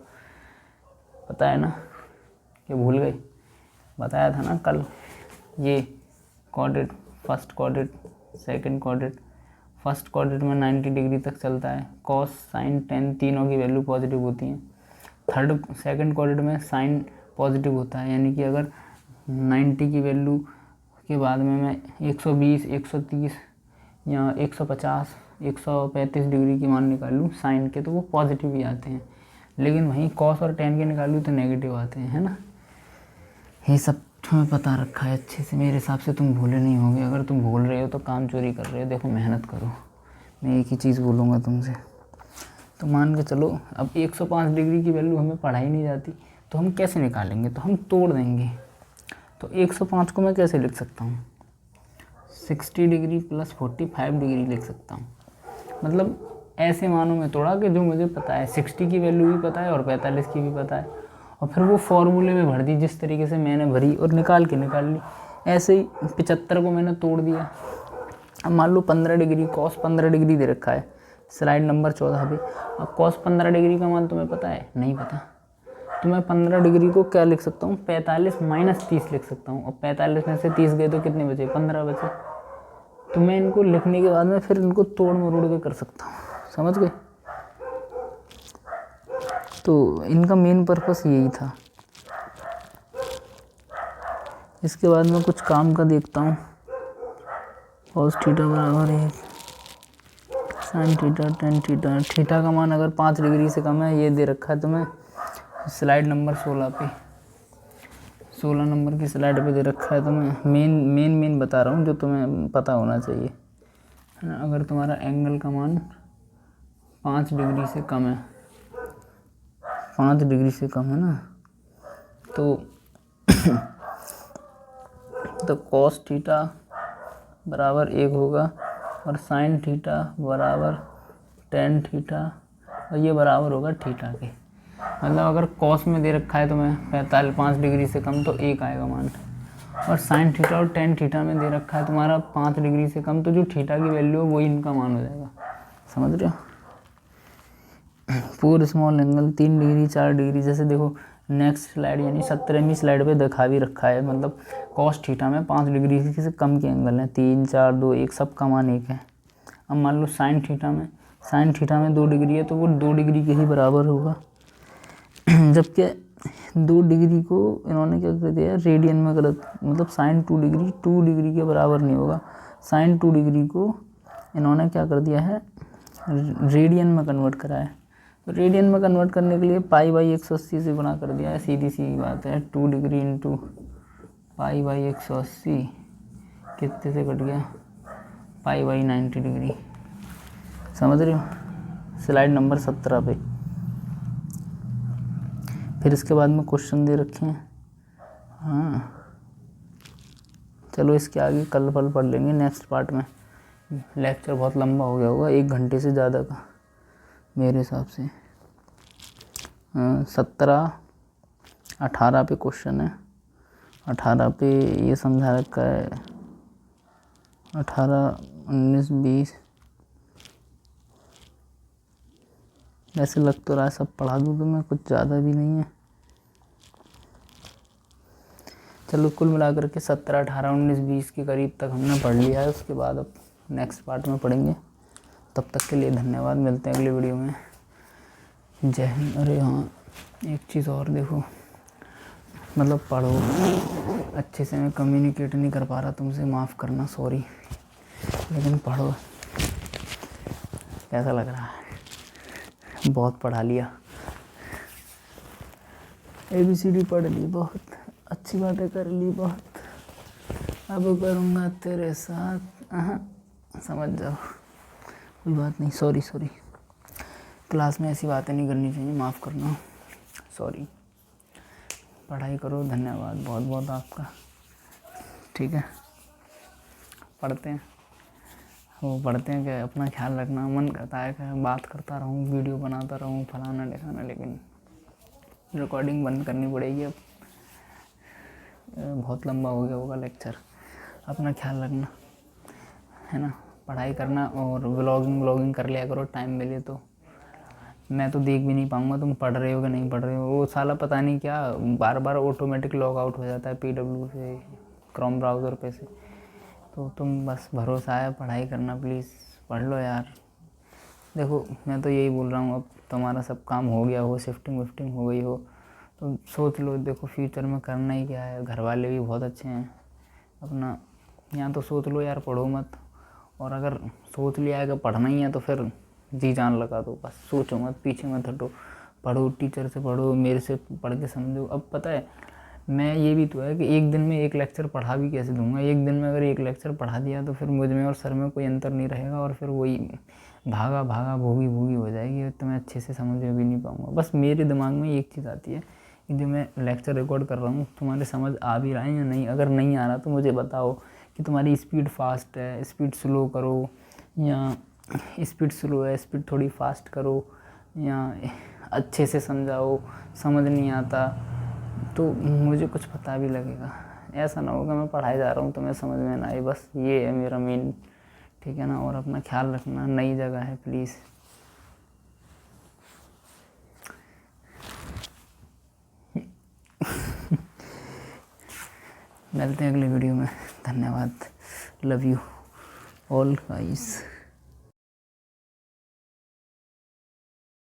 पता है ना, कि भूल गए, बताया था ना कल। ये quadrant, first quadrant, second quadrant, first quadrant में 90 डिग्री तक चलता है, कॉस साइन टेन तीनों की वैल्यू पॉजिटिव होती हैं। सेकंड क्वाड्रेट में साइन पॉजिटिव होता है, यानी कि अगर 90 की वैल्यू के बाद में मैं 120, 130 या 150, 135 डिग्री की मान निकालूँ साइन के, तो वो पॉजिटिव ही आते हैं। लेकिन वहीं कॉस और टेन के निकालूँ तो नेगेटिव आते हैं, है ना। ये सब तुम्हें पता रखा है अच्छे से, मेरे हिसाब से तुम भूले नहीं होंगे। अगर तुम भूल रहे हो तो काम चोरी कर रहे हो। देखो मेहनत करो, मैं एक ही चीज़ बोलूँगा तुमसे। तो मान के चलो अब 105 डिग्री की वैल्यू हमें पढ़ाई नहीं जाती, तो हम कैसे निकालेंगे, तो हम तोड़ देंगे। तो 105 को मैं कैसे लिख सकता हूँ, 60 डिग्री + 45 डिग्री लिख सकता हूँ। मतलब ऐसे मानों में तोड़ा कि जो मुझे पता है, 60 की वैल्यू भी पता है और 45 की भी पता है, और फिर वो फॉर्मूले में भर दी जिस तरीके से मैंने भरी और निकाल ली। ऐसे ही 75 को मैंने तोड़ दिया। अब मान लो 15 डिग्री, cos 15 डिग्री दे रखा है स्लाइड नंबर 14 पे। अब cos 15 डिग्री का मान तुम्हें पता है, नहीं पता, तो मैं 15 डिग्री को क्या लिख सकता हूँ, 45 - 30 लिख सकता हूँ। और 45 में से 30 गए तो कितने बचे, 15 बचे। तो मैं इनको लिखने के बाद में फिर इनको तोड़ मरोड़ के कर सकता हूँ, समझ गए। तो इनका मेन पर्पस यही था। इसके बाद मैं कुछ काम का देखता हूँ। cos θ = 1 sin θ tan θ। थीटा का मान अगर 5 डिग्री से कम है, ये दे रखा है तुम्हें स्लाइड नंबर 16 पे, 16 नंबर की स्लाइड पे दे रखा है तुम्हें। मेन बता रहा हूँ जो तुम्हें पता होना चाहिए, है ना। अगर तुम्हारा एंगल का मान 5 डिग्री से कम है, 5 डिग्री से कम है ना, तो cos θ = 1 होगा और sin θ = tan θ, और ये बराबर होगा थीटा के। मतलब अगर cos में दे रखा है तो मैं 5 डिग्री से कम, तो 1 आएगा मान। और sin θ और tan θ में दे रखा है तुम्हारा 5 डिग्री से कम, तो जो थीटा की वैल्यू है वही इनका मान हो जाएगा, समझ रहे हो। 4 स्मॉल एंगल 3 डिग्री 4 डिग्री, जैसे देखो नेक्स्ट स्लाइड यानी 17वीं स्लाइड पे दिखा भी रखा है। मतलब cos θ में 5 डिग्री से कम के एंगल हैं, 3, 4, 2, 1, सब का मान 1 है। अब मान लो sin θ में 2 डिग्री है, तो वो 2 डिग्री के ही बराबर होगा। जबकि 2 डिग्री को इन्होंने क्या कर दिया, रेडियन में गलत, मतलब sin 2 डिग्री के बराबर नहीं होगा। sin 2 डिग्री को इन्होंने क्या कर दिया है, रेडियन में कन्वर्ट करा है। तो रेडियन में कन्वर्ट करने के लिए π/180 से गुना कर दिया है, सीधी सी बात है। 2 डिग्री × π/180 कितने से कट गया, π/90 डिग्री, समझ रहे हो। स्लाइड नंबर 17 पे फिर इसके बाद में क्वेश्चन दे रखे हैं। हाँ चलो इसके आगे कल पढ़ लेंगे नेक्स्ट पार्ट में। लेक्चर बहुत लंबा हो गया होगा, 1 घंटे से ज़्यादा का मेरे हिसाब से। 17, 18 पे क्वेश्चन है। 18 पे ये समझा रखा है, 18, 19, 20, ऐसे लग तो रहा है सब पढ़ा दूँ तो मैं, कुछ ज़्यादा भी नहीं है। चलो कुल मिलाकर के 17, 18, 19, 20 के करीब तक हमने पढ़ लिया है। उसके बाद अब नेक्स्ट पार्ट में पढ़ेंगे तब तक के लिए धन्यवाद, मिलते हैं अगली वीडियो में। जय हिंद। अरे हाँ, एक चीज़ और देखो, मतलब पढ़ो अच्छे से। मैं कम्युनिकेट नहीं कर पा रहा तुमसे, माफ़ करना, सॉरी, लेकिन पढ़ो। कैसा लग रहा है? बहुत पढ़ा लिया, ABCD पढ़ ली, बहुत अच्छी बातें कर ली, बहुत। अब करूँगा तेरे साथ, समझ जाओ, कोई बात नहीं। सॉरी, क्लास में ऐसी बातें नहीं करनी चाहिए, माफ़ करना, सॉरी। पढ़ाई करो, धन्यवाद बहुत बहुत आपका। ठीक है, पढ़ते हैं कि अपना ख्याल रखना। मन करता है कि बात करता रहूँ, वीडियो बनाता रहूँ, फलाना ढिकाना, लेकिन रिकॉर्डिंग बंद करनी पड़ेगी अब। बहुत लंबा हो गया होगा लेक्चर। अपना ख्याल रखना, है ना, पढ़ाई करना, और व्लॉगिंग कर लिया करो, टाइम मिले तो। मैं तो देख भी नहीं पाऊँगा तुम पढ़ रहे हो कि नहीं पढ़ रहे हो। वो साला पता नहीं क्या बार बार ऑटोमेटिक लॉग आउट हो जाता है PW से, क्रोम ब्राउज़र पे से। तो तुम बस भरोसा है, पढ़ाई करना, प्लीज़ पढ़ लो यार। देखो, मैं तो यही बोल रहा हूँ, अब तुम्हारा सब काम हो गया हो, शिफ्टिंग विफ्टिंग हो गई हो, तो सोच लो। देखो, फ्यूचर में करना ही क्या है, घर वाले भी बहुत अच्छे हैं अपना। यहाँ तो सोच लो यार, पढ़ो मत। और अगर सोच लिया है कि पढ़ना ही है तो फिर जी जान लगा दो, बस सोचो मत, पीछे मत हटो, पढ़ो, टीचर से पढ़ो, मेरे से पढ़ के समझो। अब पता है, मैं ये भी तो है कि एक दिन में एक लेक्चर पढ़ा भी कैसे दूंगा। एक दिन में अगर एक लेक्चर पढ़ा दिया तो फिर मुझ में और सर में कोई अंतर नहीं रहेगा, और फिर वही भागा भूगी हो जाएगी, तो मैं अच्छे से समझ में भी नहीं पाऊँगा। बस मेरे दिमाग में एक चीज़ आती है कि जो मैं लेक्चर रिकॉर्ड कर रहा हूँ, तुम्हारे समझ आ भी रहा है या नहीं। अगर नहीं आ रहा तो मुझे बताओ कि तुम्हारी स्पीड फास्ट है, स्पीड स्लो करो, या स्पीड स्लो है, स्पीड थोड़ी फास्ट करो, या अच्छे से समझाओ। समझ नहीं आता तो मुझे कुछ पता भी लगेगा। ऐसा ना होगा मैं पढ़ाई जा रहा हूँ तो मैं समझ में ना आए, बस ये है मेरा मेन। ठीक है ना, और अपना ख्याल रखना, नई जगह है, प्लीज़। मिलते हैं अगले वीडियो में, धन्यवाद, लव यू ऑल गाइस।